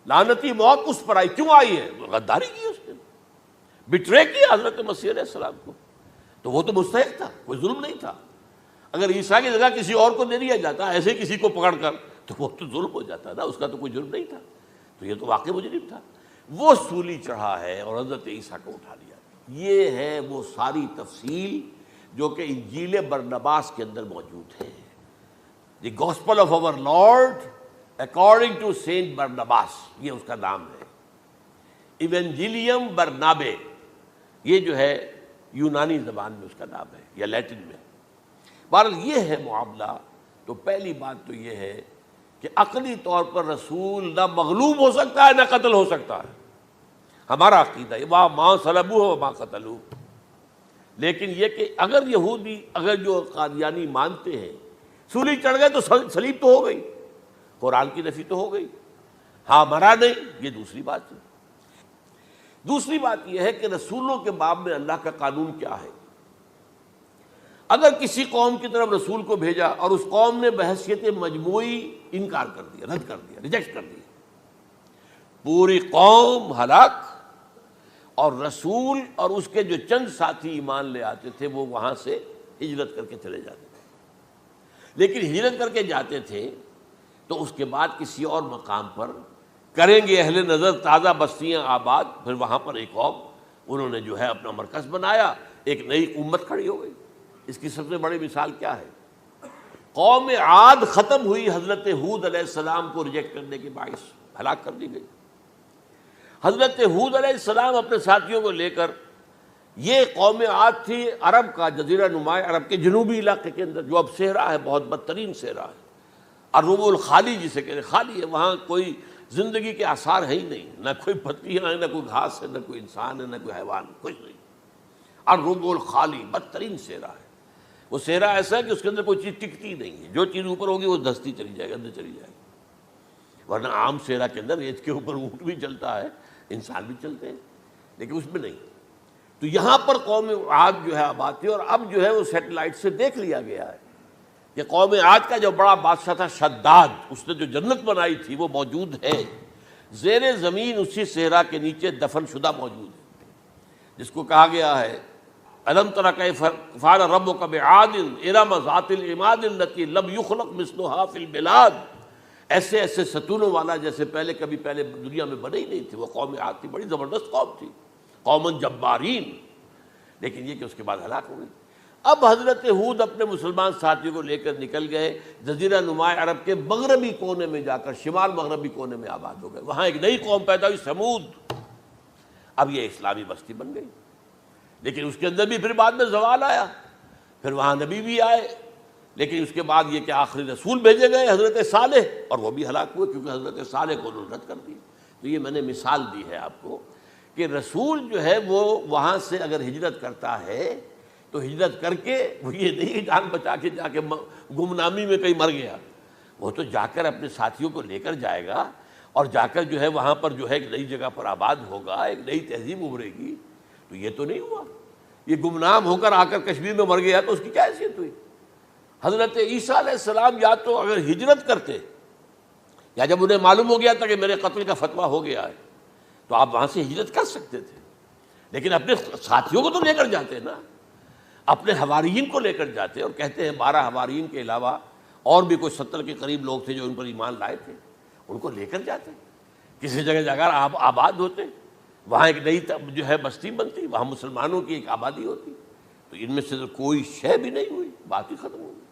لعنتی موت اس پر آئی، کیوں آئی ہے؟ غداری کی اس نے، بٹرے کیا حضرت مسیح علیہ السلام کو، تو وہ تو مستحق تھا، کوئی ظلم نہیں تھا۔ اگر عیسیٰ کی جگہ کسی اور کو دے دیا جاتا ایسے کسی کو پکڑ کر، تو وہ تو ظلم ہو جاتا نا، اس کا تو کوئی جرم نہیں تھا، تو یہ تو واقعی مجرم تھا۔ وہ سولی چڑھا ہے اور حضرت عیسیٰ کو اٹھا لیا۔ یہ ہے وہ ساری تفصیل جو کہ انجیل برنباس کے اندر موجود ہے، the gospel of our lord according to saint Barnabas, یہ اس کا نام ہے، ایونجیلیم برنابے، یہ جو ہے یونانی زبان میں اس کا نام ہے یا لیٹن میں۔ بہرحال یہ ہے معاملہ۔ تو پہلی بات تو یہ ہے کہ عقلی طور پر رسول نہ مغلوب ہو سکتا ہے نہ قتل ہو سکتا ہے، ہمارا عقیدہ ہے، وہاں ماں صلبوہ و ماں قتلوہ۔ لیکن یہ کہ اگر یہودی، اگر جو قادیانی مانتے ہیں سولی چڑھ گئے تو صلیب تو ہو گئی، قرآن کی نفی تو ہو گئی، ہاں مرا نہیں، یہ دوسری بات ہے۔ دوسری بات یہ ہے کہ رسولوں کے باب میں اللہ کا قانون کیا ہے۔ اگر کسی قوم کی طرف رسول کو بھیجا اور اس قوم نے بحیثیت مجموعی انکار کر دیا، رد کر دیا، ریجیکٹ کر دیا، پوری قوم ہلاک، اور رسول اور اس کے جو چند ساتھی ایمان لے آتے تھے وہ وہاں سے ہجرت کر کے چلے جاتے تھے۔ لیکن ہجرت کر کے جاتے تھے تو اس کے بعد کسی اور مقام پر کریں گے اہل نظر تازہ بستیاں آباد، پھر وہاں پر ایک قوم انہوں نے جو ہے اپنا مرکز بنایا، ایک نئی امت کھڑی ہو گئی۔ اس کی سب سے بڑی مثال کیا ہے؟ قوم عاد ختم ہوئی حضرت ہود علیہ السلام کو ریجیکٹ کرنے کے باعث، ہلاک کر دی گئی۔ حضرت ہود علیہ السلام اپنے ساتھیوں کو لے کر، یہ قوم عاد تھی عرب کا جزیرہ نما عرب کے جنوبی علاقے کے اندر، جو اب صحرا ہے، بہت بدترین صحرا ہے، الربع الخالی جسے کہتے ہیں، خالی ہے، وہاں کوئی زندگی کے آثار ہے ہی نہیں، نہ کوئی پتیاں ہیں، نہ کوئی گھاس ہے، نہ کوئی انسان ہے، نہ کوئی حیوان، کچھ نہیں۔ الربع الخالی، بدترین صحرا ہے۔ وہ صحرا ایسا ہے کہ اس کے اندر کوئی چیز ٹکتی نہیں ہے، جو چیز اوپر ہوگی وہ دھستی چلی جائے گی، اندر چلی جائے گی۔ ورنہ عام صحرا کے اندر ریت کے اوپر اونٹ بھی چلتا ہے، انسان بھی چلتے ہیں، لیکن اس میں نہیں۔ تو یہاں پر قوم عاد جو ہے آباد تھی، اور اب جو ہے وہ سیٹلائٹ سے دیکھ لیا گیا ہے کہ قوم عاد کا جو بڑا بادشاہ تھا شداد، اس نے جو جنت بنائی تھی وہ موجود ہے زیر زمین، اسی صحرا کے نیچے دفن شدہ موجود ہے، جس کو کہا گیا ہے الم تر کیف فعل ربک بعاد ارم ذات العماد التی لم یخلق مثلها فی البلاد۔ ایسے ایسے ستونوں والا جیسے پہلے کبھی پہلے دنیا میں بنے ہی نہیں تھے، وہ قوم عاد تھی، بڑی زبردست قوم تھی، قوم جبارین، لیکن یہ کہ اس کے بعد ہلاک ہو گئی۔ اب حضرت ہود اپنے مسلمان ساتھیوں کو لے کر نکل گئے جزیرہ نما عرب کے مغربی کونے میں جا کر، شمال مغربی کونے میں آباد ہو گئے، وہاں ایک نئی قوم پیدا ہوئی، سمود۔ اب یہ اسلامی بستی بن گئی۔ لیکن اس کے اندر بھی پھر بعد میں زوال آیا، پھر وہاں نبی بھی آئے، لیکن اس کے بعد یہ کہ آخری رسول بھیجے گئے حضرت صالح، اور وہ بھی ہلاک ہوئے کیونکہ حضرت صالح کو انہوں نے رد کر دیا۔ تو یہ میں نے مثال دی ہے آپ کو کہ رسول جو ہے وہ وہاں سے اگر ہجرت کرتا ہے تو ہجرت کر کے وہ یہ نہیں جان بچا کے جا کے گمنامی میں کہیں مر گیا، وہ تو جا کر اپنے ساتھیوں کو لے کر جائے گا اور جا کر جو ہے وہاں پر جو ہے ایک نئی جگہ پر آباد ہوگا، ایک نئی تہذیب ابھرے گی۔ تو یہ تو نہیں ہوا، یہ گمنام ہو کر آ کر کشمیر میں مر گیا تو اس کی کیا حیثیت ہوئی؟ حضرت عیسیٰ علیہ السلام یا تو اگر ہجرت کرتے، یا جب انہیں معلوم ہو گیا تھا کہ میرے قتل کا فتویٰ ہو گیا ہے تو آپ وہاں سے ہجرت کر سکتے تھے، لیکن اپنے ساتھیوں کو تو لے کر جاتے نا، اپنے حواریین کو لے کر جاتے، اور کہتے ہیں 12 حواریین کے علاوہ اور بھی کوئی 70 کے قریب لوگ تھے جو ان پر ایمان لائے تھے، ان کو لے کر جاتے، کسی جگہ جا کر آباد ہوتے، وہاں ایک نئی جو ہے بستی بنتی، وہاں مسلمانوں کی ایک آبادی ہوتی۔ تو ان میں سے تو کوئی شے بھی نہیں ہوئی، بات ہی ختم ہو گئی۔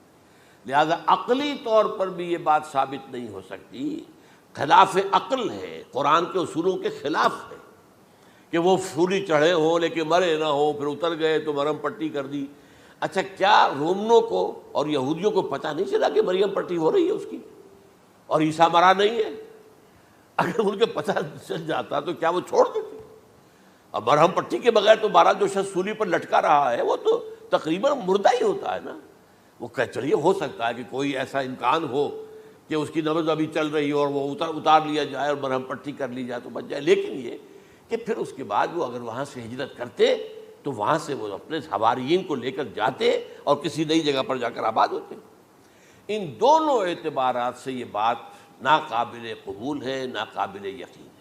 لہذا عقلی طور پر بھی یہ بات ثابت نہیں ہو سکتی، خلاف عقل ہے، قرآن کے اصولوں کے خلاف ہے کہ وہ سولی چڑھے ہوں لیکن مرے نہ ہوں، پھر اتر گئے تو مرہم پٹی کر دی۔ اچھا کیا رومنوں کو اور یہودیوں کو پتہ نہیں چلا کہ مریم پٹی ہو رہی ہے اس کی اور عیسیٰ مرا نہیں ہے؟ اگر ان کے پتہ چل جاتا تو کیا وہ چھوڑ دیتے؟ اب مرہم پٹی کے بغیر تو 12 جو شخص سولی پر لٹکا رہا ہے وہ تو تقریباً مردہ ہی ہوتا ہے نا۔ وہ چلیے ہو سکتا ہے کہ کوئی ایسا امکان ہو کہ اس کی نبض ابھی چل رہی ہو اور وہ اتار لیا جائے اور مرہم پٹی کر لی جائے تو بچ جائے، لیکن یہ کہ پھر اس کے بعد وہ اگر وہاں سے ہجرت کرتے تو وہاں سے وہ اپنے حواریین کو لے کر جاتے اور کسی نئی جگہ پر جا کر آباد ہوتے۔ ان دونوں اعتبارات سے یہ بات ناقابل قبول ہے، ناقابل یقین ہے۔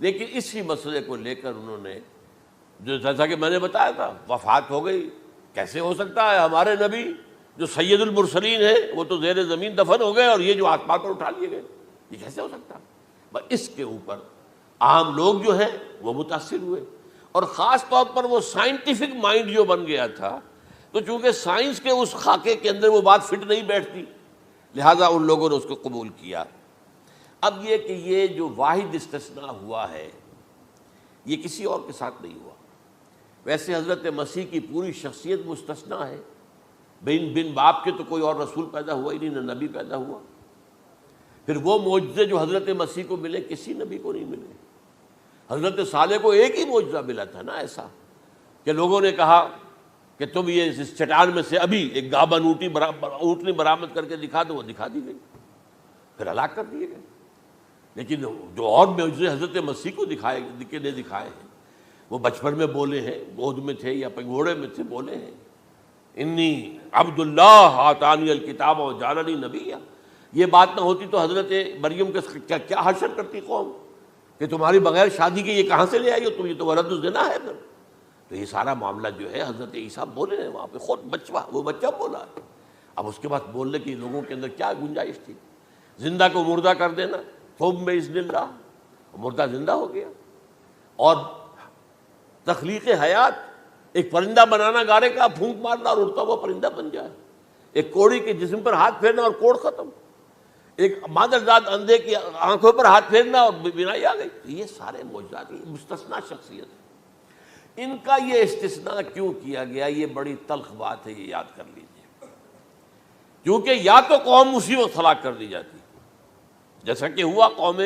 لیکن اسی مسئلے کو لے کر انہوں نے جو جیسا کہ میں نے بتایا تھا، وفات ہو گئی، کیسے ہو سکتا ہے ہمارے نبی جو سید المرسلین ہے وہ تو زیر زمین دفن ہو گئے اور یہ جو آسمان پر اٹھا لیے گئے، یہ کیسے ہو سکتا؟ بس اس کے اوپر عام لوگ جو ہیں وہ متاثر ہوئے، اور خاص طور پر وہ سائنٹیفک مائنڈ جو بن گیا تھا، تو چونکہ سائنس کے اس خاکے کے اندر وہ بات فٹ نہیں بیٹھتی، لہذا ان لوگوں نے اس کو قبول کیا۔ اب یہ کہ یہ جو واحد استثناء ہوا ہے یہ کسی اور کے ساتھ نہیں ہوا۔ ویسے حضرت مسیح کی پوری شخصیت مستثنیٰ ہے، بن باپ کے تو کوئی اور رسول پیدا ہوا ہی نہیں، نہ نبی پیدا ہوا۔ پھر وہ معجزے جو حضرت مسیح کو ملے کسی نبی کو نہیں ملے۔ حضرت صالح کو ایک ہی معجزہ ملا تھا نا ایسا کہ لوگوں نے کہا کہ تم یہ اس چٹان میں سے ابھی ایک گابن اونٹنی برآمد کر کے دکھا دو، وہ دکھا دی گئی، پھر ہلاک کر دیے گئے۔ لیکن جو اور معجزے حضرت مسیح کو دکھائے ہیں وہ بچپن میں بولے ہیں، گود میں تھے یا پنگھوڑے میں تھے، بولے ہیں انی عبد اللہ آتانی الکتاب وجعلنی نبیا۔ یہ بات نہ ہوتی تو حضرت مریم کے کیا حشر کرتی قوم کہ تمہاری بغیر شادی کے یہ کہاں سے لے آئی ہو تم، یہ تو ولد الزنا ہے۔ پھر تو یہ سارا معاملہ جو ہے حضرت عیسیٰ بولے ہیں وہاں پہ، خود وہ بچہ بولا ہے۔ اب اس کے بعد بولنے کی لوگوں کے اندر کیا گنجائش تھی؟ زندہ کو مردہ کر دینا، ثم بإذن اللہ، مردہ زندہ ہو گیا۔ اور تخلیق حیات، ایک پرندہ بنانا گارے کا، پھونک مارنا اور اڑتا ہوا پرندہ بن جائے، ایک کوڑی کے جسم پر ہاتھ پھیرنا اور کوڑ ختم، ایک مادرزاد اندھے کی آنکھوں پر ہاتھ پھیرنا اور بینائی آ گئی۔ یہ سارے معجزات مستثنیٰ شخصیت ہے۔ ان کا یہ استثناء کیوں کیا گیا یہ بڑی تلخ بات ہے، یہ یاد کر لیجیے، کیونکہ یا تو قوم اسی وقت ہلاک کر دی جاتی جیسا کہ ہوا قوم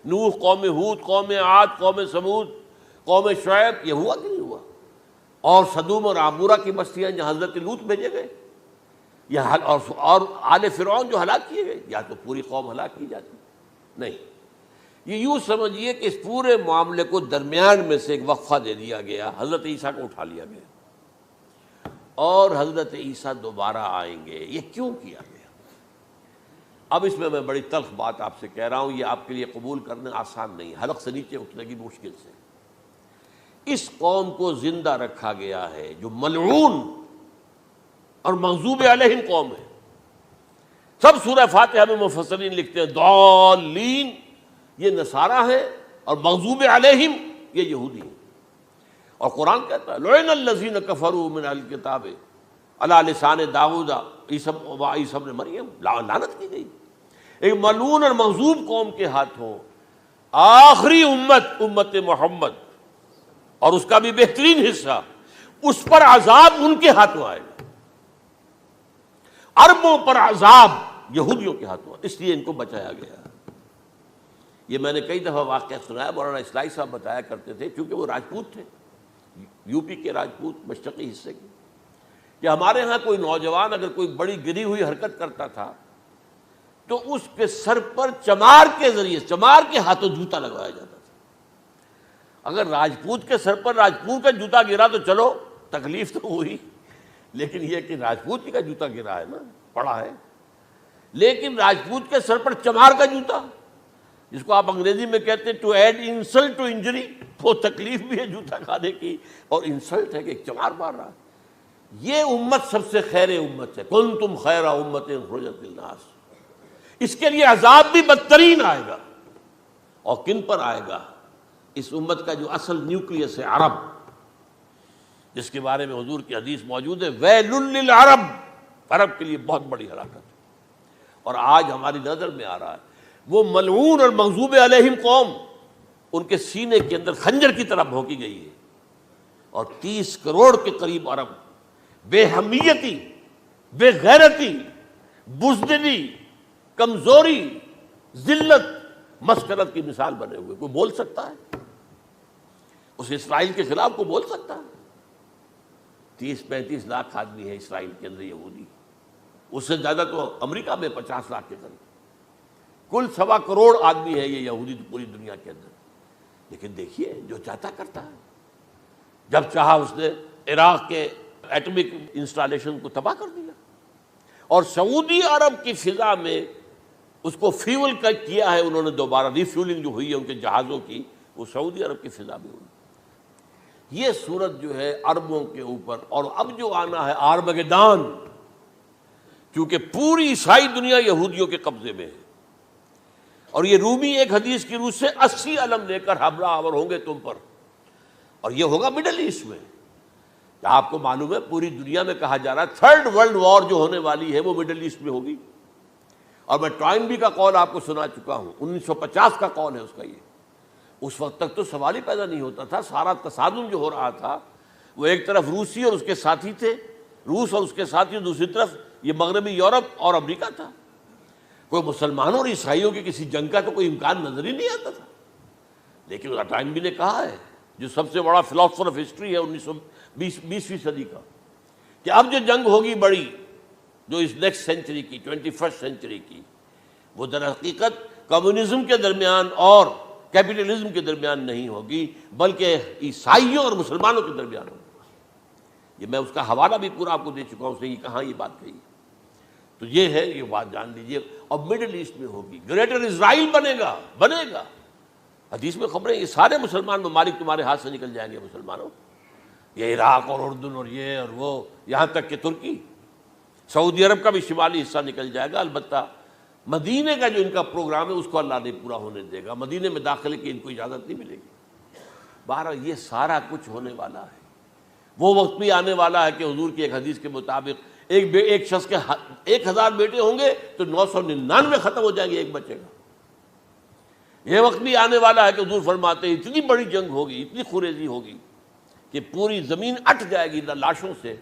نوح، قوم ہود، قوم عاد، قوم ثمود، قوم شعیب، یہ ہوا کہ نہیں ہوا؟ اور صدوم اور عمورہ کی بستیاں جہاں حضرت لوط بھیجے گئے، اور آل فرعون جو ہلاک کیے گئے، یا تو پوری قوم ہلاک کی جاتی؟ نہیں، یہ یوں سمجھیے کہ اس پورے معاملے کو درمیان میں سے ایک وقفہ دے دیا گیا، حضرت عیسیٰ کو اٹھا لیا گیا، اور حضرت عیسیٰ دوبارہ آئیں گے۔ یہ کیوں کیا گیا؟ اب اس میں بڑی تلخ بات آپ سے کہہ رہا ہوں، یہ آپ کے لیے قبول کرنا آسان نہیں، حلق سے نیچے اٹھنے کی مشکل سے۔ اس قوم کو زندہ رکھا گیا ہے جو ملعون اور مغضوب علیہم قوم ہے۔ سب سورہ فاتحہ میں مفسرین لکھتے ہیں ضالین یہ نصارہ ہیں اور مغضوب علیہم یہ یہودی ہیں، اور قرآن کہتا ہے لعن الذین کفروا من اہل الکتاب علی لسان داؤد عیسی ابن مریم، لعنت کی گئی ایک ملعون اور مغضوب قوم کے ہاتھوں۔ آخری امت محمد اور اس کا بھی بہترین حصہ اس پر عذاب ان کے ہاتھوں آئے گا، اربوں پر عذاب یہودیوں کے ہاتھوں، اس لیے ان کو بچایا گیا۔ یہ میں نے کئی دفعہ واقعہ سنایا، مولانا اسلائی صاحب بتایا کرتے تھے، چونکہ وہ راجپوت تھے، یو پی کے راجپوت مشرقی حصے کے، کہ ہمارے ہاں کوئی نوجوان اگر کوئی بڑی گری ہوئی حرکت کرتا تھا تو اس کے سر پر چمار کے ذریعے، چمار کے ہاتھوں جوتا لگوایا جاتا تھا۔ اگر راجپوت کے سر پر راجپوت کا جوتا گرا تو چلو تکلیف تو ہوئی، لیکن یہ کہ راجپوت کا جوتا گرا ہے نا، پڑا ہے، لیکن راجپوت کے سر پر چمار کا جوتا، جس کو آپ انگریزی میں کہتے ہیں to add insult to injury, وہ تکلیف بھی ہے جوتا کھانے کی اور انسلٹ ہے کہ ایک چمار مار رہا ہے۔ یہ امت سب سے خیر امت ہے، کنتم خیر امت اخرجت للناس۔ اس کے لیے عذاب بھی بدترین آئے گا، اور کن پر آئے گا؟ اس امت کا جو اصل نیوکلیس ہے عرب، جس کے بارے میں حضور کی حدیث موجود ہے، ویل للعرب، عرب کے لیے بہت بڑی ہلاکت ہے۔ اور آج ہماری نظر میں آ رہا ہے وہ ملعون اور مغضوب علیہم قوم، ان کے سینے کے اندر خنجر کی طرح بھونکی گئی ہے، اور 30 کروڑ کے قریب عرب بے حمیتی، بے غیرتی، بزدلی، کمزوری، ذلت، مسکنت کی مثال بنے ہوئے۔ کوئی بول سکتا ہے اس اسرائیل کے خلاف؟ کوئی بول سکتا ہے؟ 30-35 لاکھ آدمی ہے اسرائیل کے اندر یہودی، اس سے زیادہ تو امریکہ میں 50 لاکھ کے قریب، کل 1.25 کروڑ آدمی ہے یہ یہودی پوری دنیا کے اندر۔ لیکن دیکھیے جو چاہتا کرتا ہے، جب چاہا اس نے عراق کے ایٹمک انسٹالیشن کو تباہ کر دیا، اور سعودی عرب کی فضا میں اس کو فیول کیا ہے انہوں نے، دوبارہ ری فیولنگ جو ہوئی ہے ان کے جہازوں کی، وہ سعودی عرب کی فضا میں ہوئی۔ یہ صورت جو ہے عربوں کے اوپر، اور اب جو آنا ہے آرمگدان، کیونکہ پوری عیسائی دنیا یہودیوں کے قبضے میں ہے، اور یہ رومی ایک حدیث کی روح سے 80 علم لے کر حملہ آور ہوں گے تم پر، اور یہ ہوگا مڈل ایسٹ میں۔ آپ کو معلوم ہے پوری دنیا میں کہا جا رہا ہے 3rd ورلڈ وار جو ہونے والی ہے وہ مڈل ایسٹ میں ہوگی، اور میں ٹوائنبی کا قول آپ کو سنا چکا ہوں، 1950 کا قول ہے اس کا۔ یہ اس وقت تک تو سوال ہی پیدا نہیں ہوتا تھا، سارا تصادم جو ہو رہا تھا وہ ایک طرف روسی اور اس کے ساتھی تھے، روس اور اس کے ساتھی، دوسری طرف یہ مغربی یورپ اور امریکہ تھا۔ کوئی مسلمانوں اور عیسائیوں کی کسی جنگ کا تو کوئی امکان نظر ہی نہیں آتا تھا۔ لیکن ٹائنبی نے کہا ہے، جو سب سے بڑا فلاسفر آف ہسٹری ہے 1920ویں صدی کا، کہ اب جو جنگ ہوگی بڑی، جو اس نیکسٹ سینچری کی، 21st سینچری کی، وہ در حقیقت کمیونزم کے درمیان اور کیپٹلزم کے درمیان نہیں ہوگی، بلکہ عیسائیوں اور مسلمانوں کے درمیان ہوگی۔ یہ میں اس کا حوالہ بھی پورا آپ کو دے چکا ہوں، اس نے یہ کہاں یہ بات کہی۔ تو یہ ہے، یہ بات جان لیجئے، اور مڈل ایسٹ میں ہوگی، گریٹر اسرائیل بنے گا۔ حدیث میں خبریں، یہ سارے مسلمان ممالک تمہارے ہاتھ سے نکل جائیں گے مسلمانوں، یہ عراق اور اردن اور یہ اور وہ، یہاں تک کہ ترکی، سعودی عرب کا بھی شمالی حصہ نکل جائے گا۔ البتہ مدینے کا جو ان کا پروگرام ہے اس کو اللہ نہیں پورا ہونے دے گا، مدینے میں داخلے کی ان کو اجازت نہیں ملے گی۔ بہرحال یہ سارا کچھ ہونے والا ہے۔ وہ وقت بھی آنے والا ہے کہ حضور کی ایک حدیث کے مطابق ایک شخص کے 1000 بیٹے ہوں گے تو 999 ختم ہو جائیں گے، ایک بچے گا۔ یہ وقت بھی آنے والا ہے کہ حضور فرماتے ہیں اتنی بڑی جنگ ہوگی، اتنی خوریزی ہوگی کہ پوری زمین اٹھ جائے گی لاشوں سے۔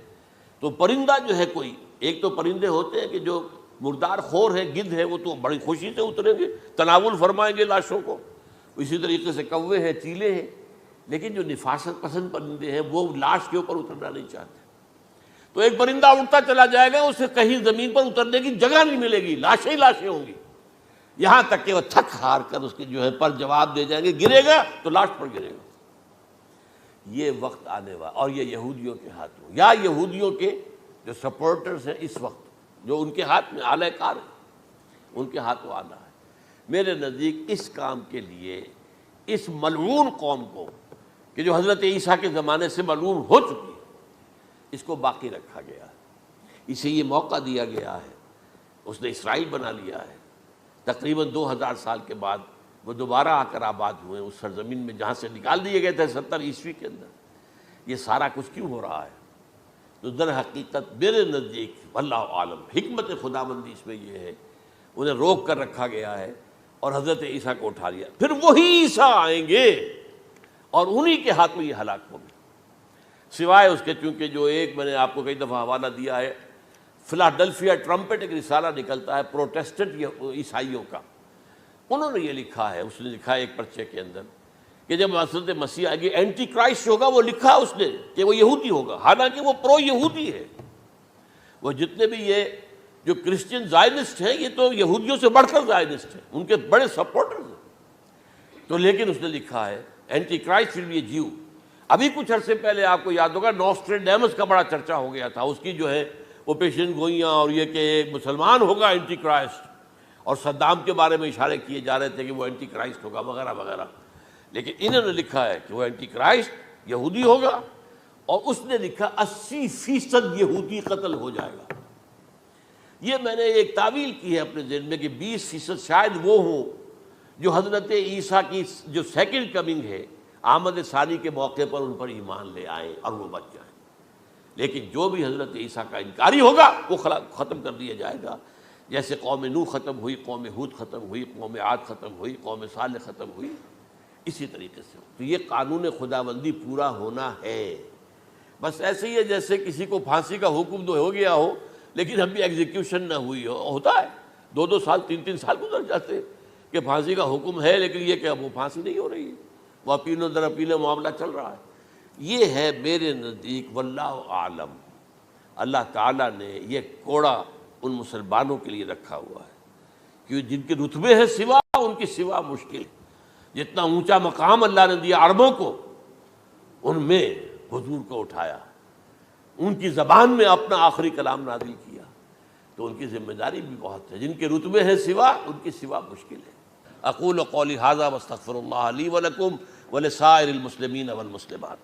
تو پرندہ جو ہے، کوئی ایک تو پرندے ہوتے ہیں کہ جو مردار خور ہے، گدھ ہے، وہ تو بڑی خوشی سے اتریں گے، تناول فرمائیں گے لاشوں کو۔ اسی طریقے سے کوے ہیں، چیلے ہیں، لیکن جو نفاست پسند پرندے ہیں وہ لاش کے اوپر اترنا نہیں چاہتے۔ تو ایک پرندہ اڑتا چلا جائے گا، اسے کہیں زمین پر اترنے کی جگہ نہیں ملے گی، لاشیں ہی لاشیں ہوں گی، یہاں تک کہ وہ تھک ہار کر اس کے جو ہے پر جواب دے جائیں گے، گرے گا تو لاش پر گرے گا۔ یہ وقت آنے والا، اور یہ یہودیوں کے ہاتھوں، یا یہودیوں کے جو سپورٹرز ہیں اس وقت، جو ان کے ہاتھ میں آلہ کار ہے، ان کے ہاتھوں آنا ہے۔ میرے نزدیک اس کام کے لیے اس ملعون قوم کو، کہ جو حضرت عیسیٰ کے زمانے سے ملعون ہو چکی ہے، اس کو باقی رکھا گیا ہے، اسے یہ موقع دیا گیا ہے، اس نے اسرائیل بنا لیا ہے۔ تقریباً 2000 سال کے بعد وہ دوبارہ آ کر آباد ہوئے اس سرزمین میں جہاں سے نکال دیے گئے تھے 70 عیسوی کے اندر۔ یہ سارا کچھ کیوں ہو رہا ہے؟ تو در حقیقت میرے نزدیک واللہ عالم حکمت خداوندی اس میں یہ ہے، انہیں روک کر رکھا گیا ہے اور حضرت عیسیٰ کو اٹھا لیا۔ پھر وہی عیسیٰ آئیں گے اور انہی کے ہاتھوں یہ ہلاک ہوگی۔ سوائے اس کے چونکہ جو ایک میں نے آپ کو کئی دفعہ حوالہ دیا ہے، فلاڈلفیا ٹرمپٹ ایک رسالہ نکلتا ہے پروٹیسٹنٹ عیسائیوں کا، انہوں نے یہ لکھا ہے، اس نے لکھا ہے ایک پرچے کے اندر کہ جب حضرت مسیح آئے گی اینٹی کرائسٹ ہوگا، وہ لکھا اس نے کہ وہ یہودی ہوگا، حالانکہ وہ پرو یہودی ہے۔ وہ جتنے بھی یہ جو کرسچن زائنسٹ ہیں، یہ تو یہودیوں سے بڑھ کر زائنسٹ ہیں، ان کے بڑے سپورٹرز ہیں۔ تو لیکن اس نے لکھا ہے اینٹی کرائسٹ ول بی اے جیو۔ ابھی کچھ عرصے پہلے آپ کو یاد ہوگا نوسٹریڈیمس کا بڑا چرچا ہو گیا تھا، اس کی جو ہے وہ پیشن گوئیاں اور یہ کہ ایک مسلمان ہوگا اینٹی کرائسٹ، اور صدام کے بارے میں اشارے کیے جا رہے تھے کہ وہ اینٹی کرائسٹ ہوگا وغیرہ وغیرہ۔ لیکن انہوں نے لکھا ہے کہ وہ اینٹی کرائسٹ یہودی ہوگا، اور اس نے لکھا 80% یہودی قتل ہو جائے گا۔ یہ میں نے ایک تعویل کی ہے اپنے ذہن میں کہ 20% شاید وہ ہوں جو حضرت عیسیٰ کی جو سیکنڈ کمنگ ہے، آمد ثانی کے موقع پر ان پر ایمان لے آئیں اور وہ بچ جائیں۔ لیکن جو بھی حضرت عیسیٰ کا انکاری ہوگا وہ ختم کر دیا جائے گا، جیسے قوم نوح ختم ہوئی، قوم ہود ختم ہوئی، قوم عاد ختم ہوئی، قوم صالح ختم ہوئی، اسی طریقے سے۔ تو یہ قانون خداوندی پورا ہونا ہے۔ بس ایسے ہی ہے جیسے کسی کو پھانسی کا حکم تو ہو گیا ہو لیکن ابھی ایگزیکیوشن نہ ہوئی ہو، ہوتا ہے 2 سال 3 سال گزر جاتے ہیں کہ پھانسی کا حکم ہے لیکن یہ کہ اب وہ پھانسی نہیں ہو رہی ہے، وہ اپیلوں در اپیلیں معاملہ چل رہا ہے۔ یہ ہے میرے نزدیک واللہ عالم، اللہ تعالیٰ نے یہ کوڑا ان مسلمانوں کے لیے رکھا ہوا ہے کہ جن کے رتبے ہیں سوا، ان کی سوا مشکل۔ جتنا اونچا مقام اللہ نے دیا عربوں کو، ان میں حضور کو اٹھایا، ان کی زبان میں اپنا آخری کلام نازل کیا، تو ان کی ذمہ داری بھی بہت ہے۔ جن کے رتبے ہیں سوا، ان کی سوا مشکل ہے۔ اقول قولی ھذا واستغفر اللہ لی ولکم ولسائر المسلمین والمسلمات۔